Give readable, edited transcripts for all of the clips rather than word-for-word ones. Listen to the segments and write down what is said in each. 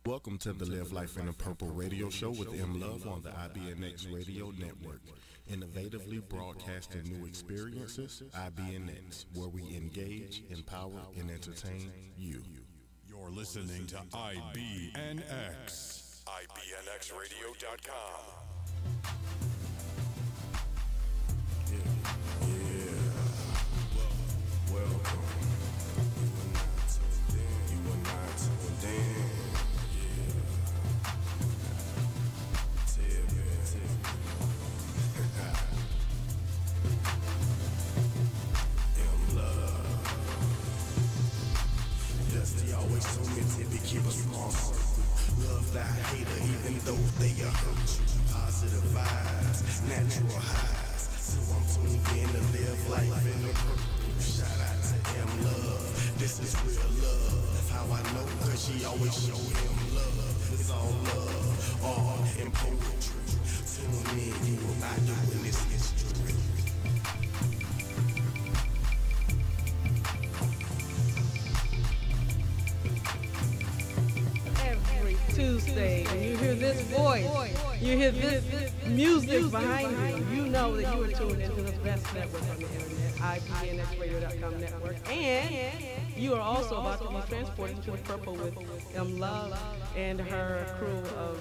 Welcome to the Live Life in the Purple radio show with M Love on the IBNX radio network. Innovatively broadcasting new experiences, IBNX, where we engage, empower, and entertain you. You're listening to IBNX. IBNXradio.com. Welcome. You are not tuned in. Always told me to keep a small circle. Love that hater even though they are hurt you. Positive vibes, natural highs. So I'm tuned in to live life in the purple. Shout out to M Love. This is real love. How I know? Cause she always show him love. It's all love, art and poetry. Tune in, you will not doing this history. Tuesday, and you hear this voice, you hear this music behind you, you know that you are tuned into the best network on the internet, IBNXradio.com network, and you are also about to be transported to the purple with M Love and her crew of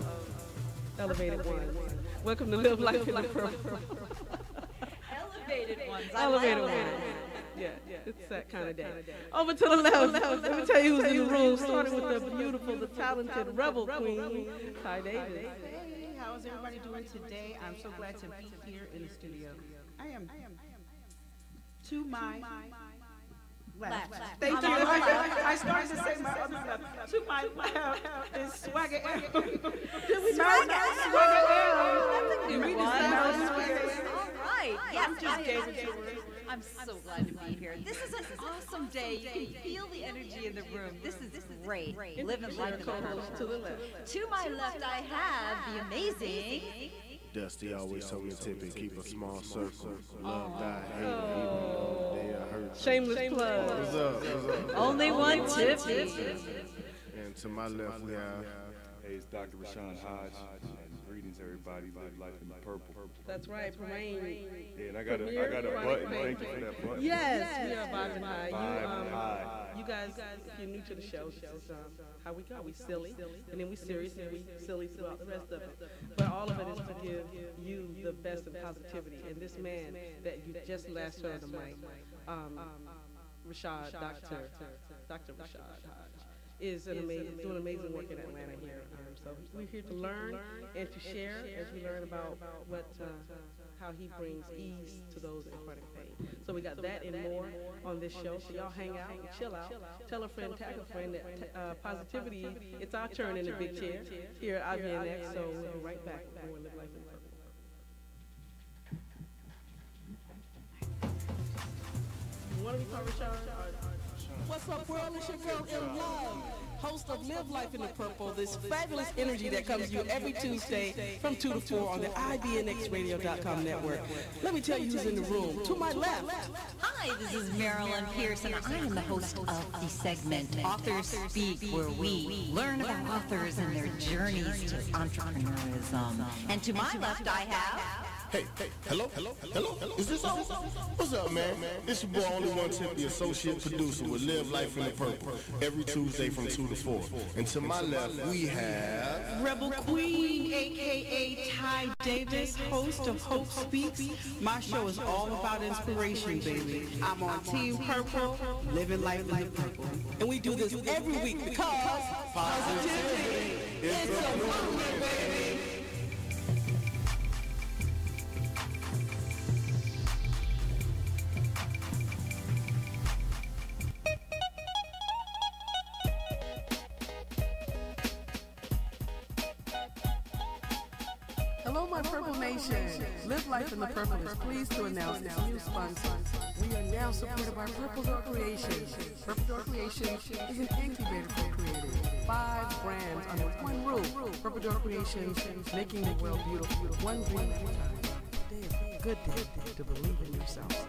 elevated ones. Welcome to Live Life in the Purple. Elevated ones. Elevated ones. Yeah, it's that kind of day. Over to the left, let me tell you who's in the room, starting with the beautiful, the talented rebel queen, Ty Davis. Hey, how is everybody doing today? I'm so glad to be here in the studio. I am to my left. Thank you. I started to say my other left. To my left is Swagger L. Swagger L. All right. Yes, just gave it to her. I'm so glad to be here. This is an awesome day. You can feel the energy in the room. This is great. Living life in the purple. To the left. To my left, I have the amazing. Dusty always told me to keep a small circle. Love that hate, even though they are hurt. Shameless plug. What's up? Only one Tiffy. And to my left we have. Hey, it's Dr. Rashawn Hodge. Greetings, everybody. Live life in the purple. That's right, Parade. Yeah, and I got a button. Thank you for that button. Yes, we are vibing high. Vibing high. You guys, if you're new to the show, this is how we go. We silly, and then we serious, and we silly throughout the rest of it. But all of it is to give you the best of positivity. And this man that you just last heard the mic, Rashad, Dr. Rashad Hodge, is doing amazing work in Atlanta here. So we're here to learn and to share as we learn about how he brings ease to those in chronic pain. So we got that and more on this show. So y'all hang out and chill out. Tell a friend, tag a friend that positivity, it's our turn in the big chair here at IBNX. So we'll be right back with more Live Life in the Purple. You want to be part of Rashad? What's up, world? It's your girl, M Love, host of Live Life in the Purple, this fabulous energy that comes to you every Tuesday from 2 to 4 on the IBNXradio.com network. Let me tell you who's in the room. To my left. Hi, this is Marilyn Pearson. I am the host of the segment Authors Speak, where we learn about authors and their journeys to entrepreneurism. And to my left, I have... Hey, hello? Is this on? What's up, man? This your boy, Only One Tip, the associate producer with Live Life in the Purple, every Tuesday from 2 to 4. And to my left, we have... Rebel Queen, a.k.a. Ty Davis, host of Hope Speaks. My show is all about inspiration, baby. I'm on Team Purple, living life in the purple. And we do this every week because positivity is a movement, baby. Hello, my Purple Nation. Live Life in the Purple is pleased to announce its new sponsor. We are now supported by Purple Door Creations. Purple Door Creations is an incubator for creators. 5 brands under one roof. Purple Door Creations, making the world beautiful. One dream at a time. Today is a good day to believe in yourself.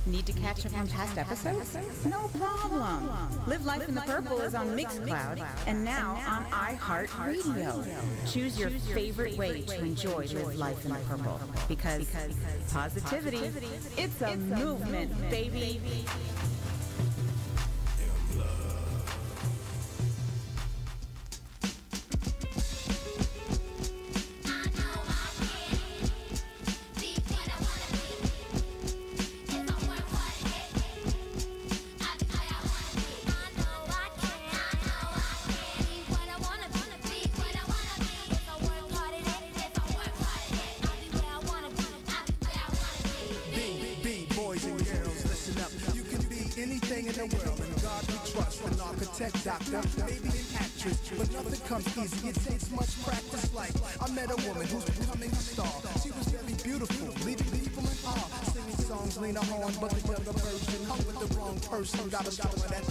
Need to catch up on past episodes? No problem. Live Life in the Purple is on Mixcloud and now on iHeartRadio. Choose your favorite way to enjoy Live Life in the Purple because positivity, it's a movement, baby. Anything in the world, and God we trust, an architect, doctor, maybe an actress, but nothing comes easy, it takes much practice. Like, I met a woman who's becoming a star. She was very beautiful, leaving people in awe, singing songs, Lena Horne, but the younger version, hung with the wrong person, got a show of that.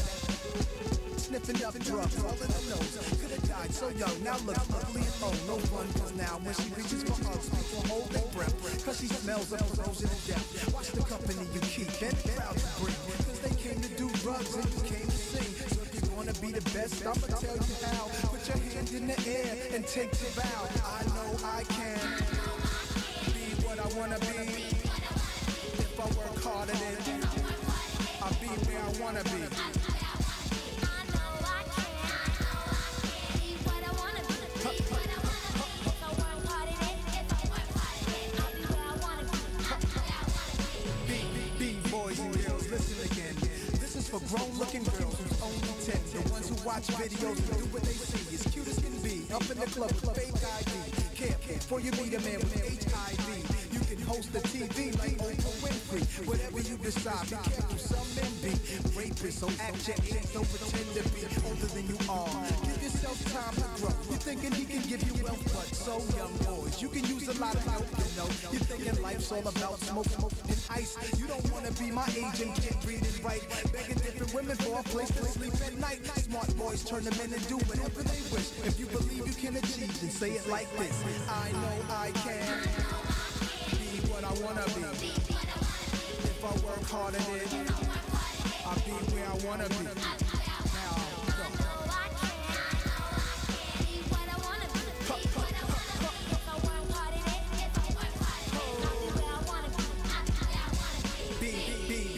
Sniffing up drugs, all in her nose. Could've died so young, now looks ugly and old. No fun, cause now when she reaches for hugs, people hold their breath. Cause she smells of erosion and death. Watch the company you keep and the crowd you bring. Cause they came to do drugs and you came to sing. So if you wanna be the best, I'ma tell you how. Put your hand in the air and take the vow. I know I can be what I wanna be. If I work hard at it, I'll be where I wanna be. For grown-looking girls who's only 10, the ones who watch videos and do what they see, as cute as can be, up in the club with fake ID. Careful before you meet a man with HIV. You can host a TV like Oprah Winfrey. Whatever you decide, be careful, some men be rapists, so act your age, don't pretend to be older than you are. Give yourself time to grow. You're thinking he can give you wealth, but so young boys, you can use a lot of help, you know. You're thinking life's all about smoke and ice. You don't wanna be my age and can't read and write. Begging different women for a place to sleep at night. Smart boys turn them in and do whatever they wish. If you believe you can achieve, then say it like this. I know I can be what I wanna be. If I work hard at it, I'll be where I wanna be. Now go.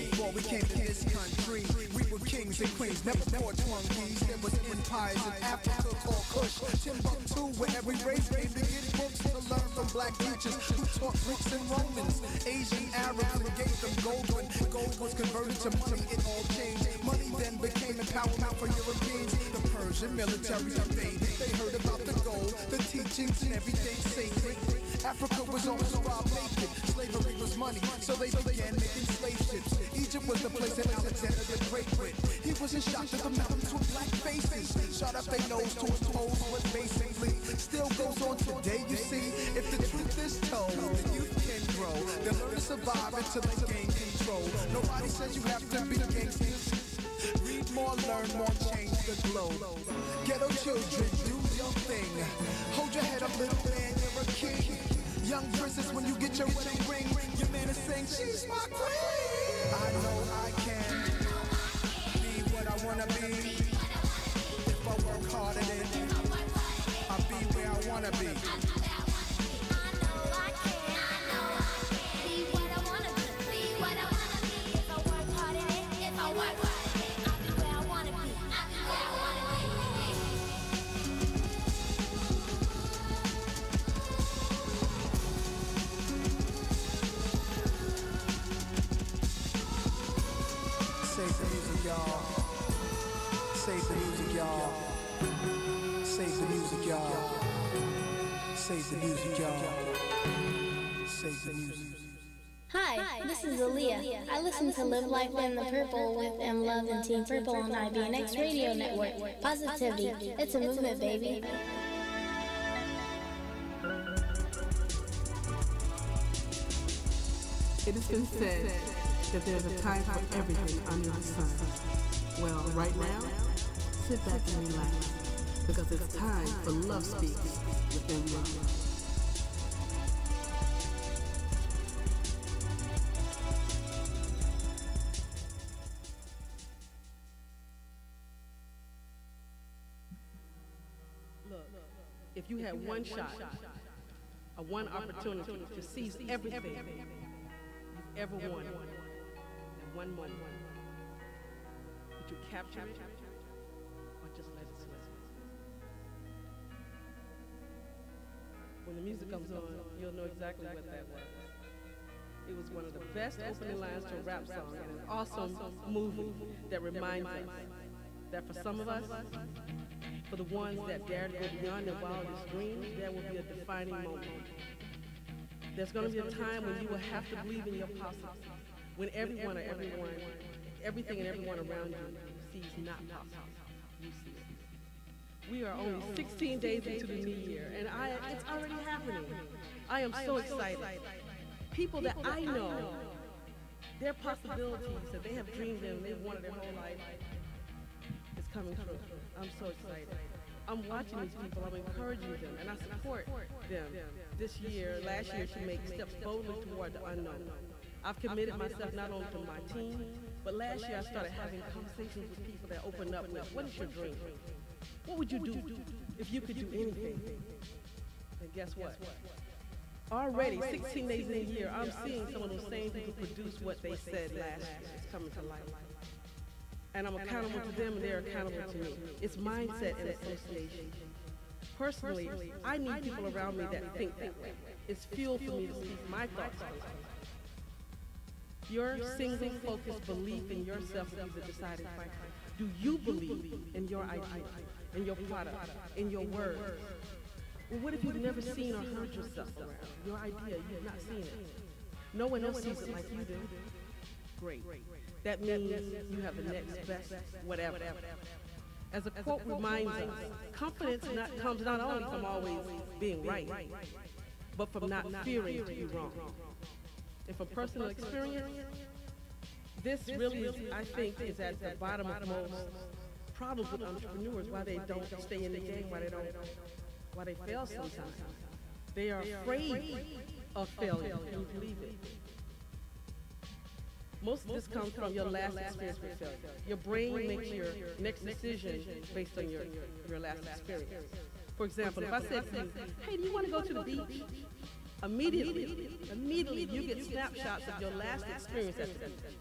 Before we came to this country, we were kings and queens, never more twinkies. There was empires in Africa called Kush, Timbuktu, where every race came to get books to learn from black teachers who taught Greeks and Romans, Asian Arabs, and gave them gold. When gold was converted to money, it all changed. Money then became empowerment for Europeans. The Persian military invaded. They heard about the gold, the teachings, and everything sacred. Africa was almost robbed naked. Slavery was money, so they began making slave ships. Egypt was the place that Alexander the Great went. He wasn't shocked at the mountains with black faces. Shot up their nose to impose what basically still goes on today, you see. If the truth is told, the youth can grow. They'll learn to survive until they gain control. Nobody says you have to be gangsters. Read more, learn more, change the globe. Ghetto children, do your thing. Hold your head up, little man, you're a king. Young princess, when you get your wedding ring, your man is saying, she's my queen. I know I can be what I wanna be. If I work hard at it, I'll be where I wanna be. Save the music, y'all. Save the music, y'all. Save the music, y'all. Save the music, y'all. Save the music. Hi, this is Aaliyah. I listen to Live Life in the Purple with M Love and Team Purple on IBNX Radio Network. Positivity, it's a movement, baby. It has been said that there's a time for everything under the sun. Well, right now, sit back and relax, because it's time for Love Speaks with M Love. if you had one shot, one opportunity to seize everything you've ever wanted in one moment, would you capture it or just let it slip? When the music comes on, you'll know exactly what that was. It was one of the best opening lines to a rap song and an awesome movie that reminds us that for some of us, for the ones that dare to go beyond their wildest dreams, there will be a defining moment. There's going to be a time when you will have to believe in your possible, when everyone, everything and everyone around you sees not possible. You see it. We are only 16 days into the new year, and it's already happening. I am so excited. People that I know, their possibilities that they have dreamed in, they've wanted their whole life, is coming true. I'm so excited. I'm watching these people, I'm encouraging them, and I support them this year, last year, to make steps boldly toward the unknown. I've committed myself not only to my team, but last year I started having conversations with people that opened up with, what is your dream? What would you do if you could do anything? And guess what? Already, 16 days in a year, I'm seeing some of those same people produce what they said last year. It's coming to life. And I'm accountable to them, and they're accountable to me. It's mindset and association. Personally, I need people around me that think that way. It's fuel for me to speak my thoughts. Your single focused belief in yourself is the deciding factor. Do you believe in your idea, in your product, in your words? Well, what if you've never seen or heard yourself around? Your idea, you've not seen it. No one else sees it like you do. Great. That means you have the next best whatever. As a quote reminds us, confidence comes not only from always being right, but from not fearing to be wrong. And from personal experience, this really is, I think, is at the bottom of most problems with entrepreneurs, why they don't stay in the game, why they fail sometimes. They are afraid of failure. Can you believe it? Most of this comes from your last experience with failure. Your brain makes your next decision based on your last experience. For example, if I said to you, hey, do you want to go to the beach? Immediately you get snapshots of your last experience at the beach,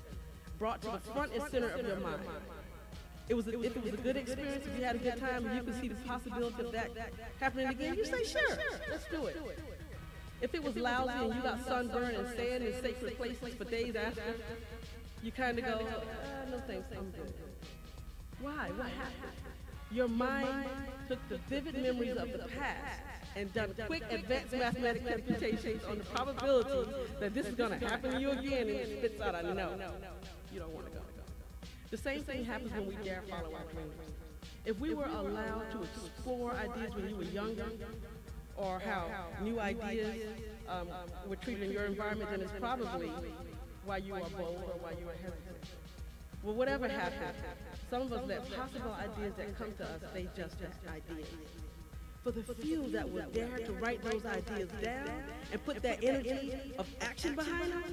brought to the front and center of your mind. If it was a good experience, if you had a good time, and you could see the possibility of that happening again, you say, sure, let's do it. If it was lousy and you got sunburned and sand in sacred places for days after, you kind of go, no thanks, I'm good. Why? What happened? Your mind took the vivid memories of the past and done quick advanced mathematical computations on the probability that this is going to happen to you again, and it spits out, I know. You don't want to go. The same thing happens when we dare follow our dreams. If we were allowed to explore ideas when you were younger, or how new ideas were treated in your environment, then it's probably why you are bold or why you are hesitant. Well, whatever happened, some of us let possible ideas that come to us stay just as ideas. For the few that will dare to write those ideas down and put that energy of action behind them,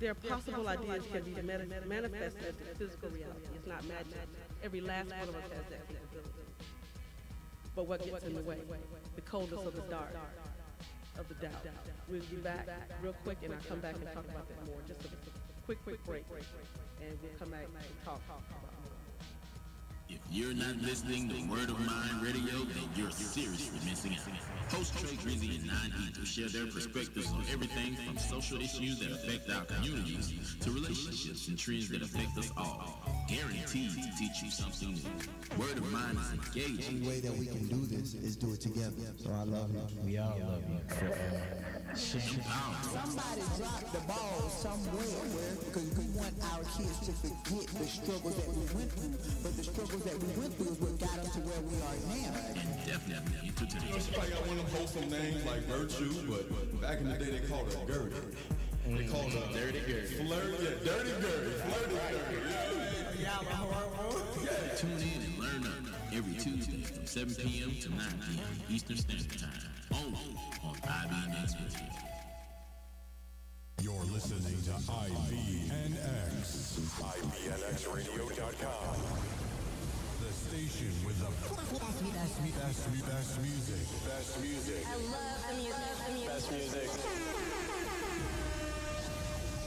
their possible ideas can be manifested into physical reality. It's not magic. Every last one of us has that capability. But what gets in the way? The coldness of the dark, of the doubt. We'll be back real quick, and I'll come back and talk about that more. Just a quick break, and we'll come back and talk about more. If you're not listening to Word of Mind Radio, then you're seriously missing out. Host Trey Grizzy and 9E will share their perspectives on everything from social issues that affect our communities to relationships and trends that affect us all. Guaranteed to teach you something new. Word of Mind is engaging. The only way that we can do this is do it together. So I love you. We all love you. Somebody dropped the ball somewhere because we want our kids to forget the struggles that we went through, but the struggles that we went through is what got us to where we are now. And definitely entertaining. Everybody got one of them wholesome names like Virtue, but back in the day they called her Gertie. They called her Dirty Gertie. Dirty Gertie. Flirty Gertie. Yeah. Tune in and learn every Tuesday from 7 p.m. to 9 p.m. Eastern Standard Time. Only on IBNX Radio. You're listening to IBNX. IBNXradio.com. The station with the best music. Best music. I love the music. Best music.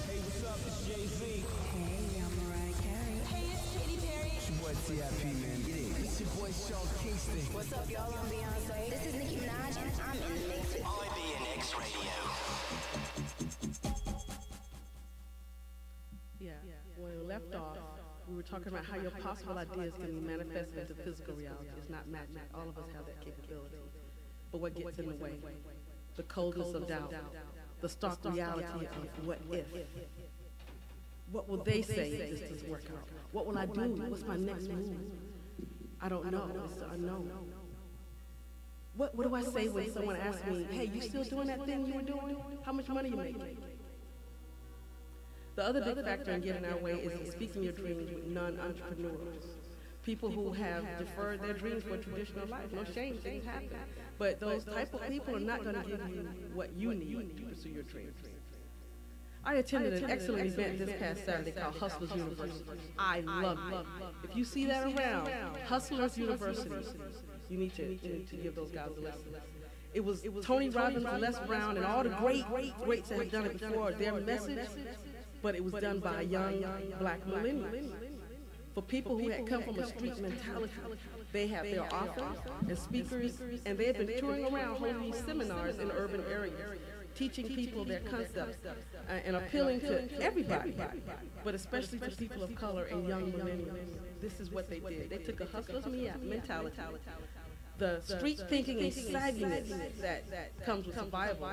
Hey, what's up? It's Jay-Z. Hey, I'm Mariah Carey. Hey, it's Katy Perry. It's your boy T.I.P., man. Get it. It's your boy Sean Kingston. What's up, y'all? I'm Beyonce. This is Nicki Minaj, and I'm in the mix with IBNX Radio. Yeah. When we left off, we were talking about how your possible ideas can be manifested into physical reality. It's not magic. All of us have that capability. But what gets in the way? The coldness of doubt. The stark reality of what if. What will they say if this doesn't work out? What will I do? What's my next move? I don't know. It's the unknown. What do I say when someone asks me, hey, you still doing that thing you were doing? How much money you making? The other big factor in getting our way is speaking your dreams with non-entrepreneurs. People who have deferred their dreams for a traditional life. No shame, things happen. But those type of people are not going to give you what you need to pursue your dreams. I attended an excellent event this past Saturday called Hustlers University. I loved it. If you see that around, Hustlers University, you need to give those guys a lesson. It was Tony Robbins, Les Brown, and all the greats that have done it before, their message, but it was done by a young black millennial. For people who had come from a street mentality, they have their authors and speakers, and they had been touring around holding these seminars in urban areas, teaching people their concepts and appealing to everybody, but especially to people of color and young millennials. This is what they did. They took a hustler's mentality, the street thinking and savviness that comes with survival,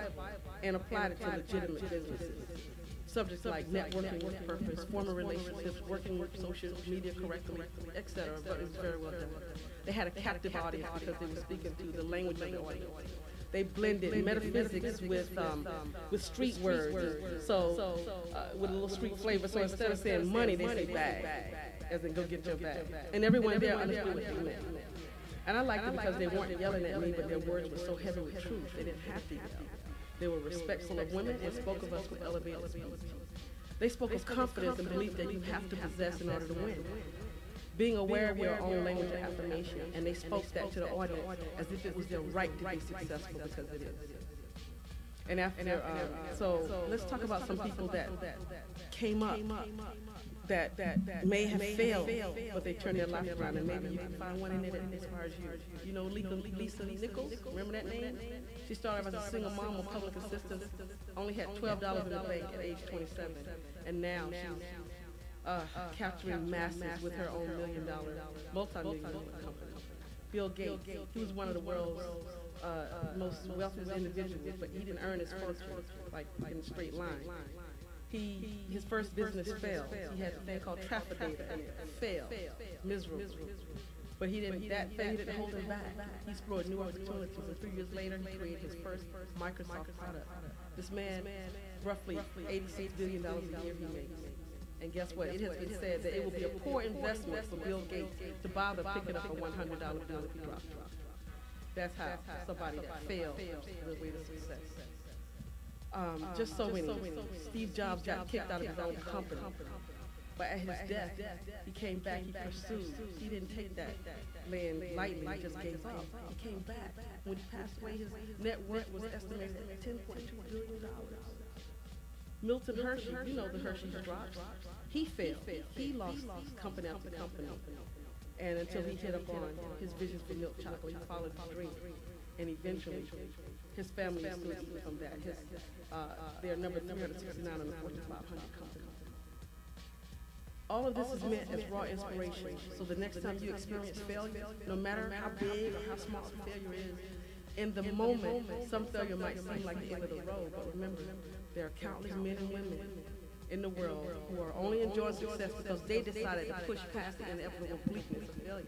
and applied it to legitimate businesses. Subjects like networking with purpose, forming relationships, working with social media correctly, etc. But it was very well done. They had a captive audience because they were speaking to the language of the audience. They blended metaphysics with street words, so with a little street flavor. So instead of saying money, they say bag, as in go get your bag. And everyone there understood what they meant. And I liked it because they weren't yelling at me, but their words were so heavy with truth. They didn't have to yell. They were respectful of women and spoke of us with elevated speech. They spoke of confidence and belief that you have to possess in order to win. Being aware of your own language of affirmation, and they spoke that to the audience as if it was their right to be successful, because it is. And after, so let's talk about some people that came up that may have failed, but they turned their life around, and maybe you can find one in there that inspires you. You know Lisa Nichols, remember that name? She started as a single mom with public assistance, only had $12 in the bank at age 27, and now she's capturing masses with her own multi-million-dollar company. Bill Gates, he was one of the world's most wealthiest individuals, but he didn't earn his fortune like in a straight line. His first business failed. He had a thing called Trafficator, and it failed miserably. But he didn't hold him back. He explored new opportunities, and 3 years later, he created his first Microsoft product. This man, roughly $86 billion a year he makes. And guess what? It has been said that it will be a poor investment for Bill Gates to bother picking up a $100 bill if he drops it. That's how somebody that failed the way to success. Just so many. Steve Jobs got kicked out of his own company. But at his death, he came back, he pursued. He didn't take that land lightly, he just gave up. He came back. When he passed away, his net worth was estimated at $10.2 billion. Milton Hershey, you know the Hershey's drops. He failed. He lost company after company. And until he hit upon his vision for milk chocolate, he followed his dream. And eventually, his family is still eating from that. They're number 369 on the Fortune 500 company. All of this is meant as raw inspiration. So the next time you experience failure, no matter how big or how small the failure is, in the moment, some failure might seem like the end of the road, but remember, there are countless men and women in the world who are only enjoying success because they decided to push past the inevitable bleakness of failure.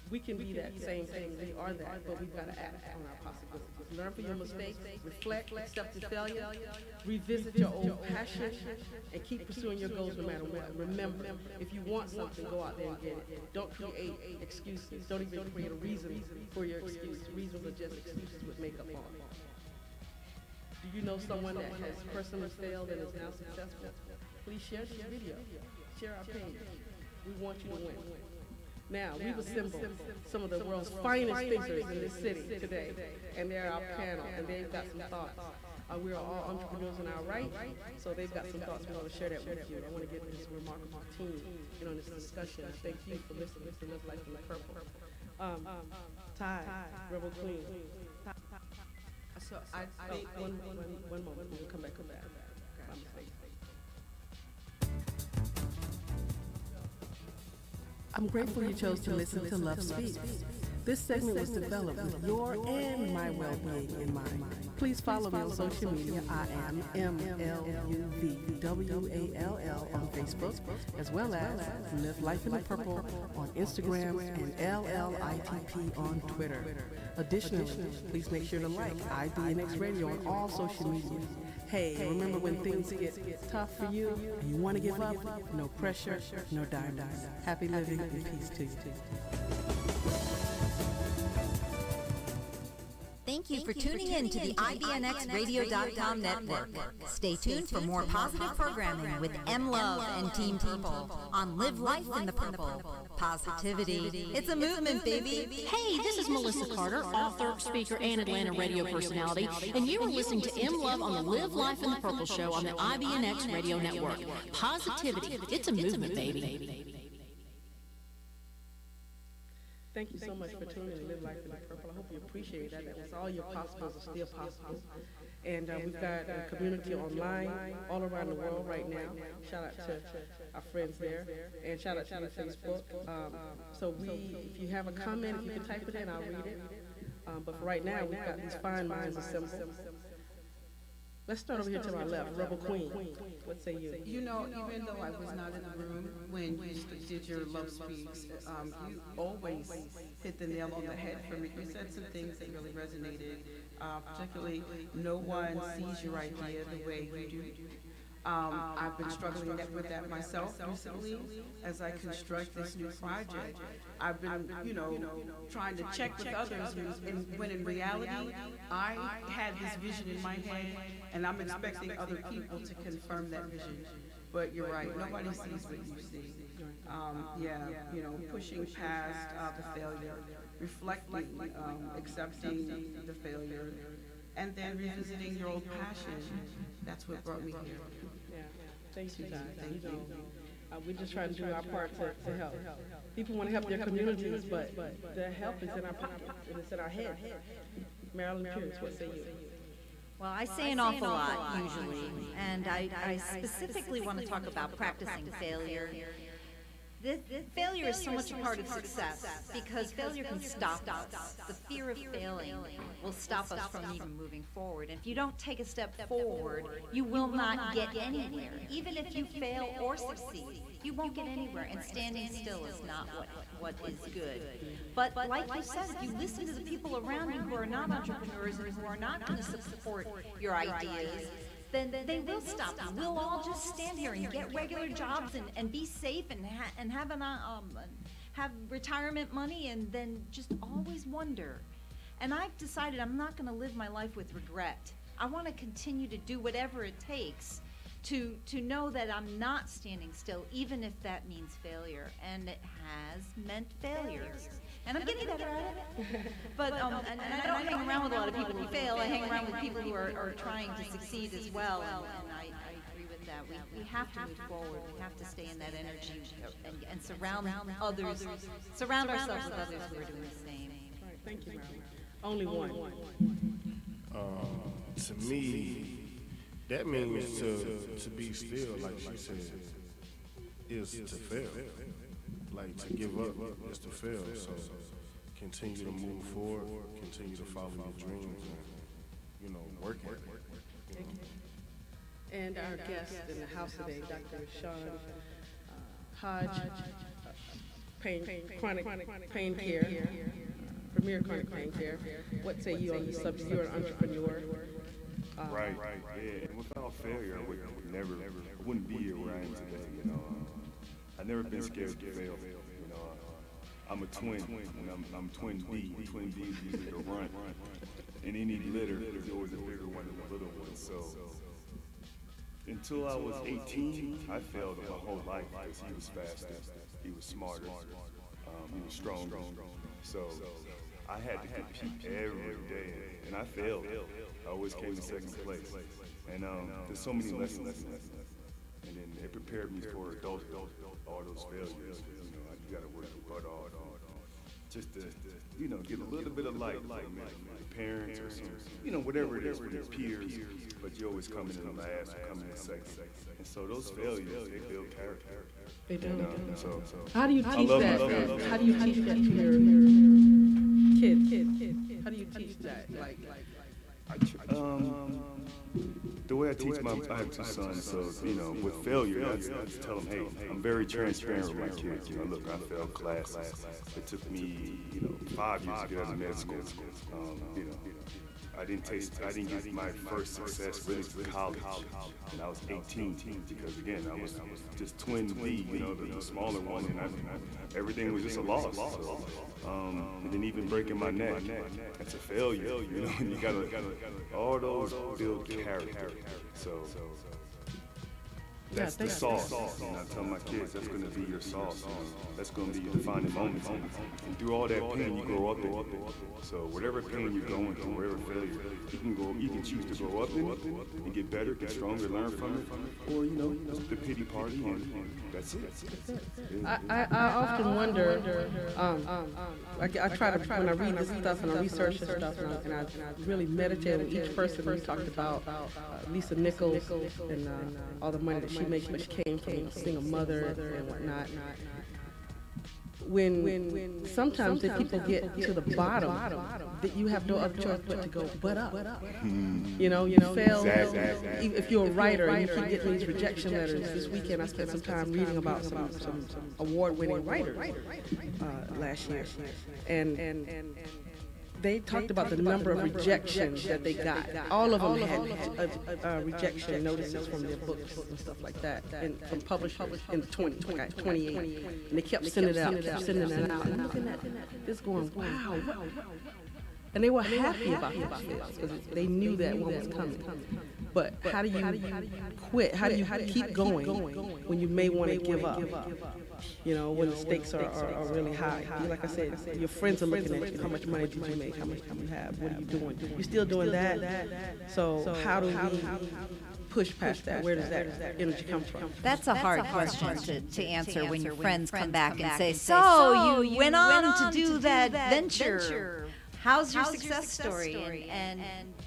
We can be that same thing, we are that, but we've got to act on our possibilities. Learn from your mistakes, reflect, accept your failure, revisit your old passion, and keep pursuing your goals no matter what. Remember, if you want something, go out there and get it. Don't create excuses. Don't even create a reason for your excuse. Reasons are just excuses with makeup on. Do you know someone that has personally failed and is now successful? Please share this video. Share our page. We want you to win. Now, we've assembled some of the world's finest thinkers in this city today, and they're our panel, and they've got some thoughts. We are all entrepreneurs in our right, so they've got some thoughts. We want to share that with you. I want to get this remarkable team on this discussion. Thank you for listening to Live Life in the Purple. Ty, Rebel Queen. So I think one moment. We'll come back. My mistake. I'm grateful you chose to listen to Love Speaks. This segment was developed with your and my well-being in mind. Please follow me on social media. I am MLUVWALL on Facebook, as well as Live Life in the Purple on Instagram and LLITP on Twitter. Additionally, please make sure to like IBNX Radio on all social media. Hey, remember when things get tough for you and you want to give up? No pressure, no diamonds. Happy living and peace to you. Thank you for tuning in to the IBNXradio.com network. Stay tuned for more positive programming with M Love and Team Purple on Live Life in the Purple. Positivity. It's a movement, baby. Hey, this is Melissa Carter, author, speaker, and Atlanta radio personality, and you are listening to M Love on the Live Life in the Purple show on the IBNX Radio Network. Positivity. It's a movement, baby. Thank you so much for tuning in to Live Life in the Purple. I hope you appreciate that. That was all your possibles are still possible. And we've got a community online all around the world right now. Shout out to our friends there. And shout out to your Facebook. So if you have a comment, if you can type it in, I'll read it. But for right now, we've got these fine minds assembled. Let's start over here to my left. Rebel Queen, what say you? You know, even though I was not in the room when you did your Love Speaks, you always hit the nail on the head for me. You said some things that really resonated, particularly no one sees your idea the way you do. I've been struggling with that myself recently as I construct this new project. I've been, trying to check with others when in reality, I had this vision in my head and I'm expecting other people to confirm that vision. But you're right, nobody sees what you see. Pushing past the failure, reflecting, accepting the failure, and then revisiting your old passion. That's what brought me here. Yeah, thank you, Ty. Thank you. We're just trying to do our part to help. People want to help their communities, but the help is in our pockets and it's in our head. Marilyn Pierce, what say you? Well, I say an awful lot, usually, and I specifically want to talk about practicing failure. Failure is so much a part of success because failure can stop us. The fear of failing will stop us from even moving forward. And if you don't take a step forward, you will not get anywhere. Even if you fail or succeed, you won't get anywhere. And standing still is not what is good. But like you said, if you listen to the people around you who are not entrepreneurs and who are not going to support your ideas, then they will stop you. We'll all just stand here and get regular jobs and be safe and have retirement money and then just always wonder. And I've decided I'm not going to live my life with regret. I want to continue to do whatever it takes to know that I'm not standing still, even if that means failure. And it has meant failures. And I'm getting better at it. But and I don't hang around with a lot of people who fail. I hang around with people who are trying to succeed as well. And I agree with that. We have to move forward. We have to stay in that energy and surround others, surround ourselves with others who are doing the same. Right, thank you, Marilyn. Only one. To me, that means to be still, like she said, is to fail. Like to give up is to fail. So continue to move forward, continue to follow your dreams, and work at it. And our guest in the house today, Dr. Sean Hodge, chronic pain care, premier chronic pain care. What say you on the subject? You're an entrepreneur. Right. Yeah. And without failure, I wouldn't be here where I am today. I've never been scared to fail. I'm a twin, and I'm twin B. Twin B is usually a runt. In any litter, there's always a bigger one than a little one. So until I was 18, I failed my whole life because he was faster. he was smarter, he was stronger. So I had to compete every day, and I failed. I always came in second place. And there's so many lessons in that. And then it prepared me for adulthood, all those failures. You know, you got to work your butt off, just to, you know, get a little bit of light from your parents or some, you know, whatever it is from your peers. But you always come in last or come in second. And so those failures, they build character. They do. So how do you teach that? How do you teach that to your kids? How do you teach that? The way I teach I have two sons, so, you know, with failure, I just tell them, hey, I'm very transparent with my kids. You know, look, I failed classes. It took me, you know, 5 years to get out of med school. You know, I didn't get my first success really to college, and I was 18, because again, I was just twin B, you know, the smaller one, and everything was just a loss. And then even breaking my neck, that's a failure, you know, and you gotta, all those build character. So that's the sauce. And I tell my kids, that's going to be your sauce. That's going to be your defining moment. And through all that pain, you grow up in it. So whatever pain you're going through, whatever failure, you can choose to grow up in it and get better, get stronger, learn from it, or, you know, the pity party, and that's it. I often wonder, I try to, when I read this stuff and I research this stuff, and I really meditate on each person. We talked about Lisa Nichols and all the money that she makes, but she came from a single mother and whatnot. When sometimes if people get to the bottom, that you have no other choice but to go but up. You know, you fail. If you're a writer and you keep getting these rejection letters. This weekend I spent some time reading about some award-winning writers last year, and they talked about the number of rejections that they got. All of them had rejection notices from their books and stuff like that, and from publishers in 28. And they kept sending it out, And I'm looking at this going, wow. And they were happy about this because they knew that one was coming. But how do you quit? How do you keep going when you may want to give up? You know, when the stakes are really high. Like I said, your friends are looking at you. How much money did you make? How much do you have? What are you doing? You're still doing that? So how do we push past that? Where does that energy come from? That's a hard question to answer when your friends come back and say, so you went on to do that venture. How's your success story? And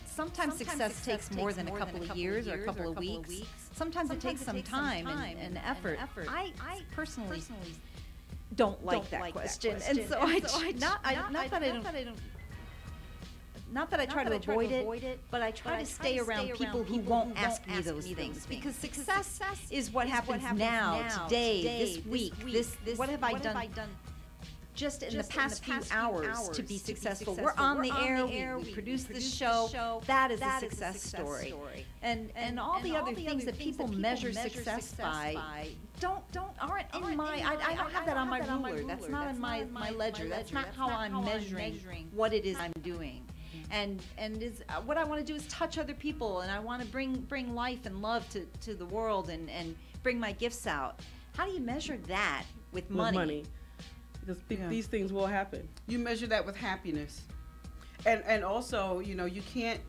sometimes success takes more than a couple of years or a couple of weeks. Sometimes it takes some time and effort. I personally don't like that question. And so not that I try to avoid it, but I try to stay around people who won't ask me those things. Because success is what happens now, today, this week. What have I done just in the past few hours to be successful? We're on the air, we produce this show. That is a success story. And all the other things that people measure success by aren't in my, I don't have that on my ruler. That's not in my ledger. That's not how I'm measuring what it is I'm doing. And what I want to do is touch other people, and I want to bring life and love to the world and bring my gifts out. How do you measure that with money? Because these things will happen. You measure that with happiness. And also, you know, you can't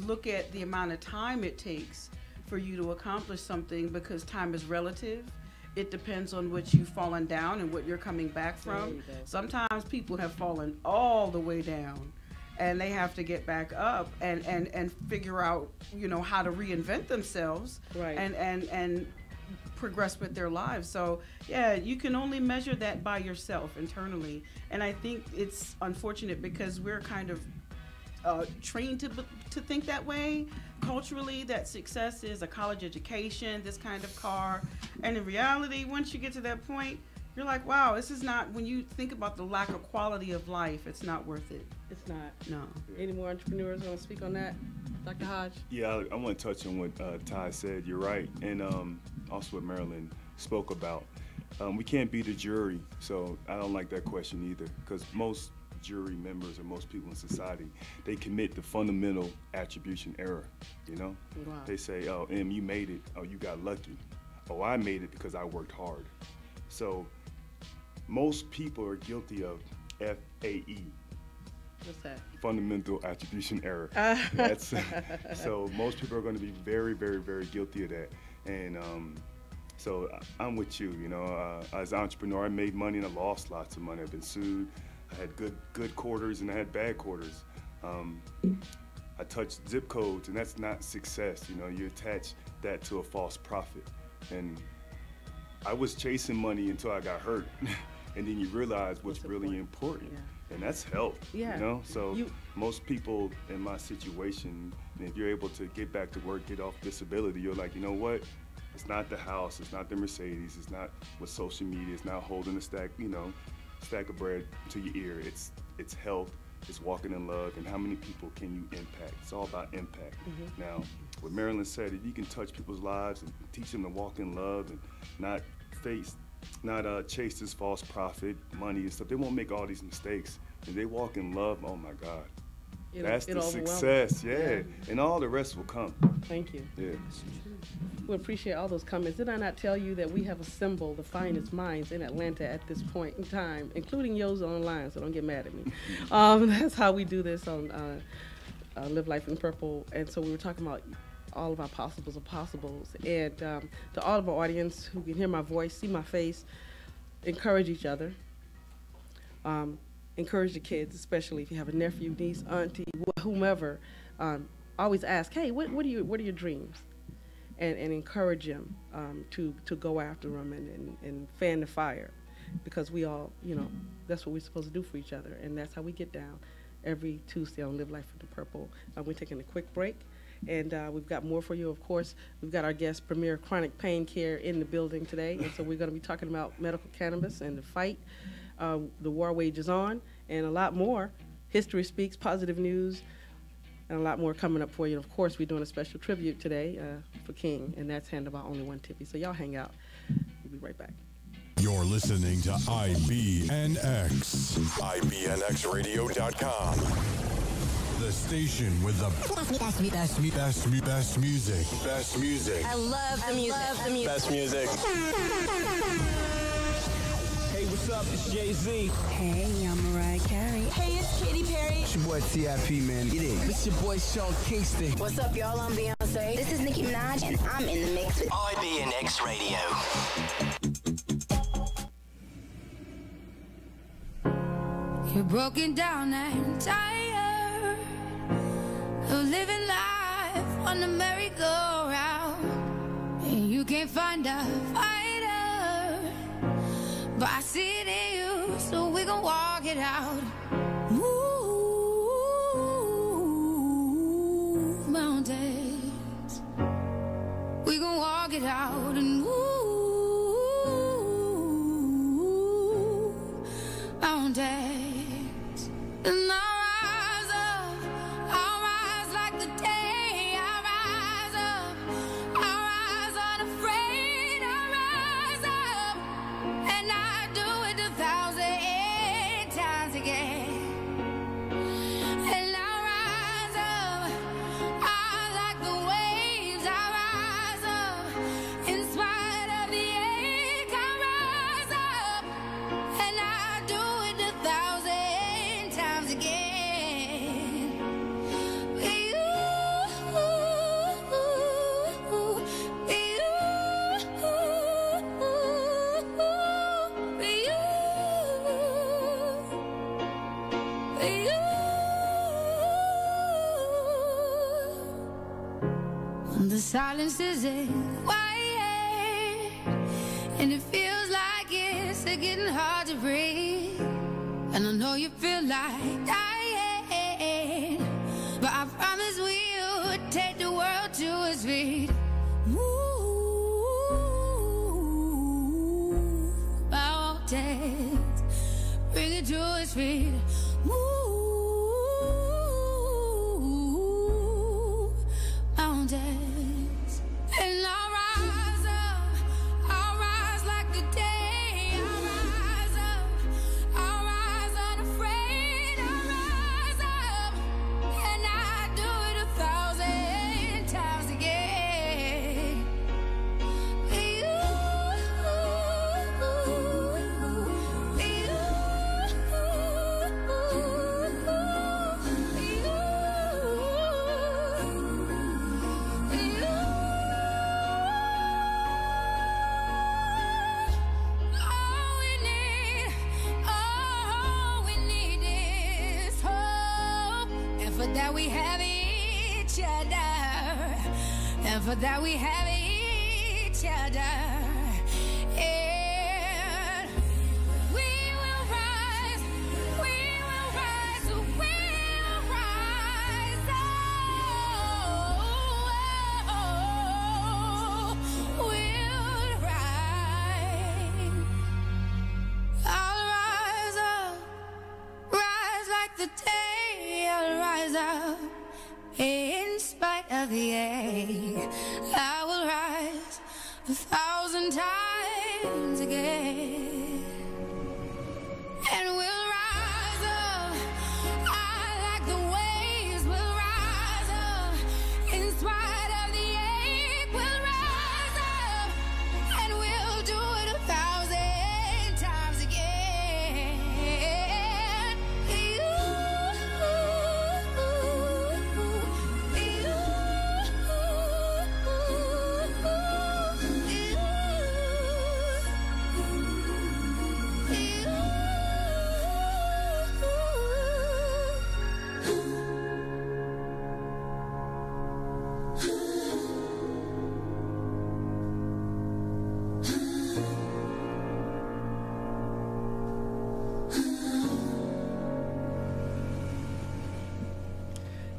look at the amount of time it takes for you to accomplish something, because time is relative. It depends on what you've fallen down and what you're coming back from. Sometimes people have fallen all the way down, and they have to get back up and figure out, you know, how to reinvent themselves and progress with their lives. So yeah, you can only measure that by yourself internally. And I think it's unfortunate because we're kind of trained to think that way culturally, that success is a college education, this kind of car. And in reality, once you get to that point, you're like, wow, this is not, when you think about the lack of quality of life, it's not worth it. It's not. No. Any more entrepreneurs want to speak on that? Dr. Hodge? Yeah, I want to touch on what Ty said. You're right. And also what Marilyn spoke about. We can't be the jury, so I don't like that question either, because most jury members or most people in society, they commit the fundamental attribution error, you know? Wow. They say, oh, Em, you made it. Oh, you got lucky. Oh, I made it because I worked hard. So most people are guilty of FAE. What's that? Fundamental attribution error. That's so most people are going to be very, very, very guilty of that. And so I'm with you. You know, as an entrepreneur, I made money and I lost lots of money. I've been sued. I had good quarters and I had bad quarters. I touched zip codes, and that's not success. You know, you attach that to a false profit. And I was chasing money until I got hurt. And then you realize what's really important. Yeah. And that's health, yeah. You know? So most people in my situation, if you're able to get back to work, get off disability, you're like, you know what? It's not the house, it's not the Mercedes, it's not with social media, it's not holding a stack of bread to your ear. It's health, it's walking in love, and how many people can you impact? It's all about impact. Mm-hmm. Now, what Marilyn said, if you can touch people's lives and teach them to walk in love and not chase this false profit, money and stuff, they won't make all these mistakes. If they walk in love, oh my God. That's the success, yeah. And all the rest will come. Thank you. Yeah. We appreciate all those comments. Did I not tell you that we have assembled the finest minds in Atlanta at this point in time, including yours online, so don't get mad at me. That's how we do this on Live Life in Purple. And so we were talking about all of our possibles of possibles. And to all of our audience who can hear my voice, see my face, encourage each other. Encourage the kids, especially if you have a nephew, niece, auntie, whomever. Always ask, hey, what are your dreams? And encourage them to go after them and fan the fire, because we all, you know, that's what we're supposed to do for each other, and that's how we get down every Tuesday on Live Life in the Purple. We're taking a quick break, and we've got more for you. Of course, we've got our guest, Premier Chronic Pain Care, in the building today, and so we're going to be talking about medical cannabis and the fight. The war wages on, and a lot more. History speaks, positive news, and a lot more coming up for you. And of course, we're doing a special tribute today for King, and that's handled by Only One Tippy. So y'all hang out. We'll be right back. You're listening to IBNX, IBNXradio.com. The station with the best music. Best music. I love the music. Best music. Hey, what's up? It's Jay-Z. Hey, I'm Mariah Carey. Hey, it's Katy Perry. It's your boy T.I.P., man. Get in. It's your boy Sean Kingston. What's up, y'all? I'm Beyonce. This is Nicki Minaj, and I'm in the mix with IBNX Radio. You're broken down and tired of living life on the merry-go-round, and you can't find a fighter, but I see it in you, so we gon' walk it out. Move mountains, we gon' walk it out and move mountains. And I'll rise like the day. I'll rise up, I'll rise unafraid. I'll rise up, and I do it 1,000 times again. And I'll rise up, I like the waves. I'll rise up, in spite of the ache. I'll rise up, and I do it 1,000 times again. The silence isn't quiet, and it feels like it's getting hard to breathe. And I know you feel like dying, but I promise we'll take the world to its feet. Move mountains, bring it to its feet. Move mountains, and I'll rise up, I'll rise like the day. I'll rise up, I'll rise unafraid. I'll rise up, and I do it 1,000 times again. For you, for you, for you. and for that we have each other. And we will rise, we will rise, we will rise. Oh, we'll rise. I'll rise up, rise like the day. I'll rise up in spite of the ache. I will rise 1,000 times again, and we'll rise up. I like the waves. We'll rise up in spite of the ache. We'll rise up, and we'll do it 1,000 times again.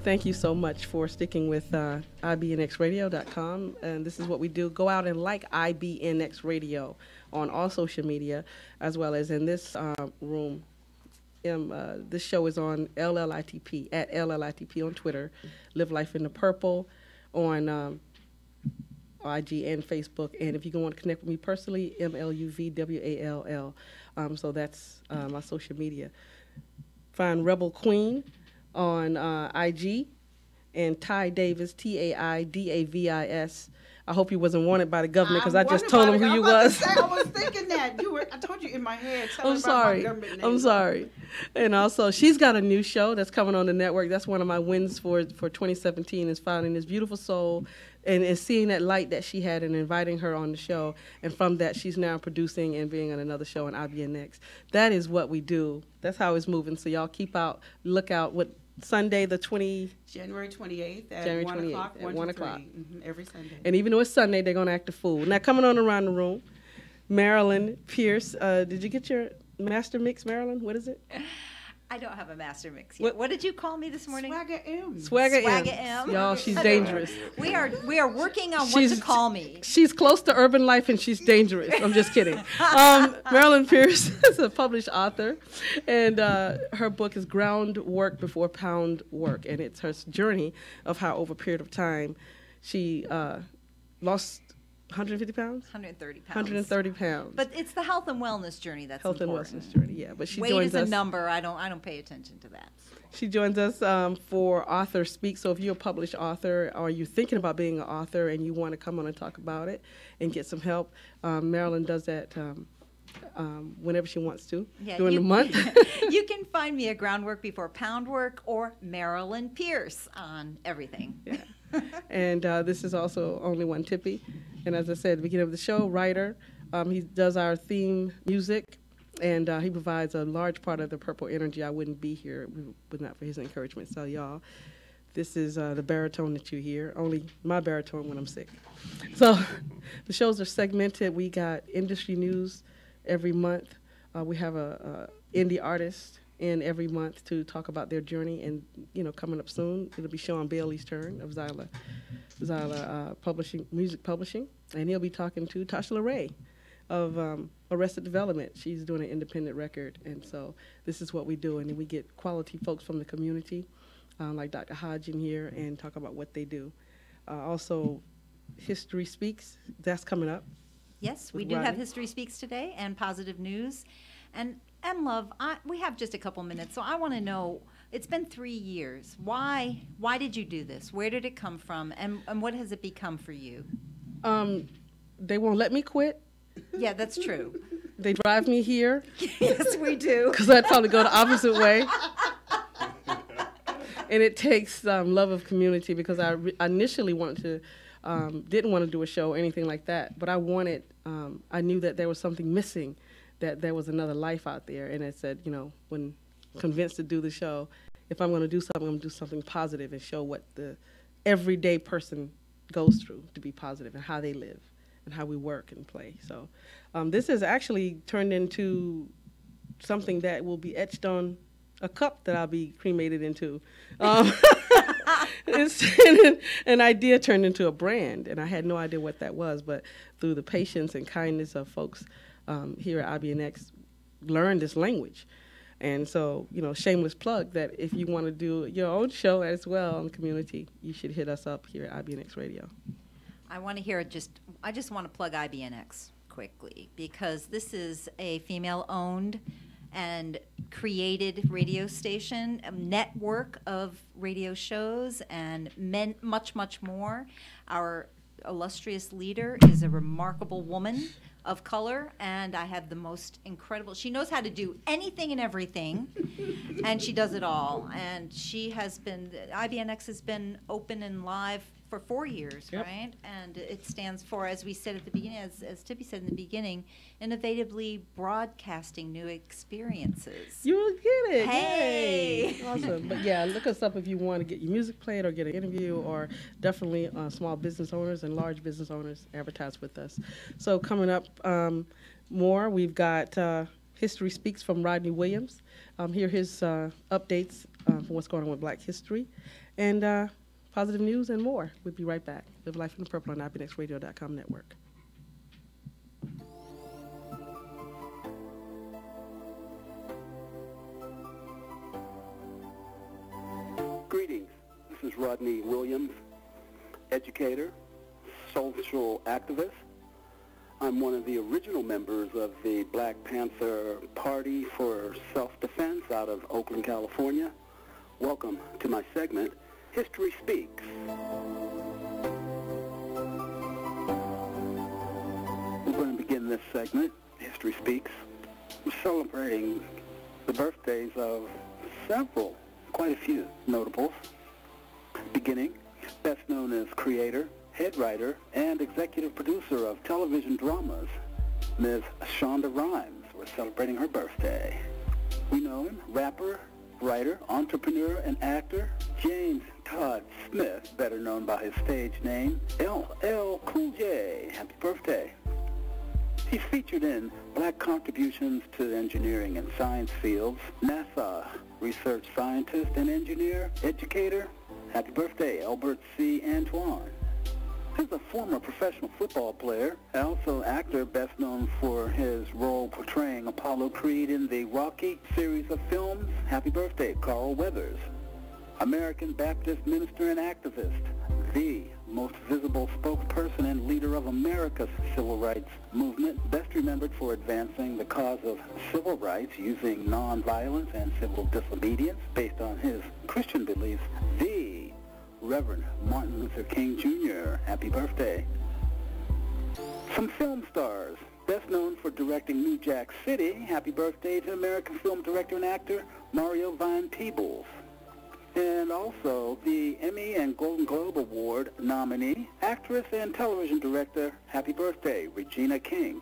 Thank you so much for sticking with IBNXradio.com. And this is what we do. Go out and like IBNX Radio on all social media, as well as in this room. This show is on LLITP, at LLITP on Twitter. Live Life in the Purple on IG and Facebook. And if you want to connect with me personally, MLUVWALL. So that's my social media. Find Rebel Queen on IG, and Ty Davis, TAIDAVIS. I hope you wasn't wanted by the government, because I just told him who you was. I was thinking that. I told you in my head. I'm sorry. I'm sorry. And also, she's got a new show that's coming on the network. That's one of my wins for 2017, is finding this beautiful soul and seeing that light that she had and inviting her on the show. And from that, she's now producing and being on another show on IBNX. That is what we do. That's how it's moving. So y'all look out. What Sunday, January 28th at January 1 28th o'clock, at 1 o'clock. Every Sunday. And even though it's Sunday, they're going to act a fool. Now, coming on around the room, Marilyn Pierce. Did you get your master mix, Marilyn? What is it? I don't have a master mix yet. What did you call me this morning? Swagger M. Swagger Swagger M. M. Y'all, she's dangerous. We are working on what to call me. She's close to urban life, and she's dangerous. I'm just kidding. Marilyn Pierce is a published author, and her book is Groundwork Before Pound Work, and it's her journey of how over a period of time she lost 150 pounds? 130 pounds. 130 pounds. But it's the health and wellness journey that's health important. And wellness journey, yeah. But she Weight joins is us. a number. I don't pay attention to that. She joins us for Author Speak. So if you're a published author, or you're thinking about being an author and you want to come on and talk about it and get some help, Marilyn does that whenever she wants to during the month. You can find me at Groundwork Before Pound Work or Marilyn Pierce on everything. Yeah. And this is also Only One Tippy. And as I said at the beginning of the show, writer. He does our theme music, and he provides a large part of the Purple Energy. I wouldn't be here if not for his encouragement. So, y'all, this is the baritone that you hear, only my baritone when I'm sick. So the shows are segmented. We got industry news every month. We have a indie artist in every month to talk about their journey, and coming up soon, it'll be Sean Bailey's turn of Zyla Music Publishing, and he'll be talking to Tasha LaRae of Arrested Development. She's doing an independent record, and so this is what we do, and then we get quality folks from the community, like Dr. Hodge in here, and talk about what they do. Also, History Speaks, that's coming up. Yes, we do have History Speaks today, and Positive News. And Love, we have just a couple minutes, so I want to know, it's been 3 years. Why did you do this? Where did it come from? And what has it become for you? They won't let me quit. Yeah, that's true. They drive me here. Yes, we do. Because I'd probably go the opposite way. And it takes love of community, because I initially wanted to, didn't want to do a show or anything like that, but I wanted, I knew that there was something missing, that there was another life out there. And I said, when convinced to do the show, if I'm going to do something, I'm going to do something positive and show what the everyday person goes through to be positive, and how they live and how we work and play. So this has actually turned into something that will be etched on a cup that I'll be cremated into. It's an idea turned into a brand, and I had no idea what that was, but through the patience and kindness of folks here at IBNX, learned this language. And so, shameless plug that if you want to do your own show as well in the community, you should hit us up here at IBNX Radio. I want to hear I just want to plug IBNX quickly, because this is a female-owned and created radio station, a network of radio shows, and much, much more. Our illustrious leader is a remarkable woman of color, and I have the most incredible, she knows how to do anything and everything, and she does it all. And IBNX has been open and live for 4 years, yep. Right? And it stands for, as we said at the beginning, as Tippy said in the beginning, innovatively broadcasting new experiences. You will get it. Hey! Yay. Awesome. But yeah, look us up if you want to get your music played or get an interview, or definitely small business owners and large business owners advertise with us. So coming up more, we've got History Speaks from Rodney Williams. Hear his updates from what's going on with Black history. And positive news and more. We'll be right back. Live Life in the Purple on IBNXradio.com network. Greetings. This is Rodney Williams, educator, social activist. I'm one of the original members of the Black Panther Party for Self-Defense out of Oakland, California. Welcome to my segment, History Speaks. We're going to begin this segment, History Speaks, celebrating the birthdays of quite a few notables. Beginning, best known as creator, head writer, and executive producer of television dramas, Ms. Shonda Rhimes. We're celebrating her birthday. We know him, rapper, writer, entrepreneur, and actor, James Todd Smith, better known by his stage name, LL Cool J. Happy birthday. He's featured in Black contributions to engineering and science fields, NASA, research scientist and engineer, educator. Happy birthday, Albert C. Antoine. He's a former professional football player, also actor, best known for his role portraying Apollo Creed in the Rocky series of films. Happy birthday, Carl Weathers. American Baptist minister and activist, the most visible spokesperson and leader of America's civil rights movement, best remembered for advancing the cause of civil rights using nonviolence and civil disobedience based on his Christian beliefs, the Reverend Martin Luther King Jr. Happy birthday. Some film stars, best known for directing New Jack City. Happy birthday to American film director and actor Mario Van Peebles. And also the Emmy and Golden Globe Award nominee, actress and television director. Happy birthday, Regina King.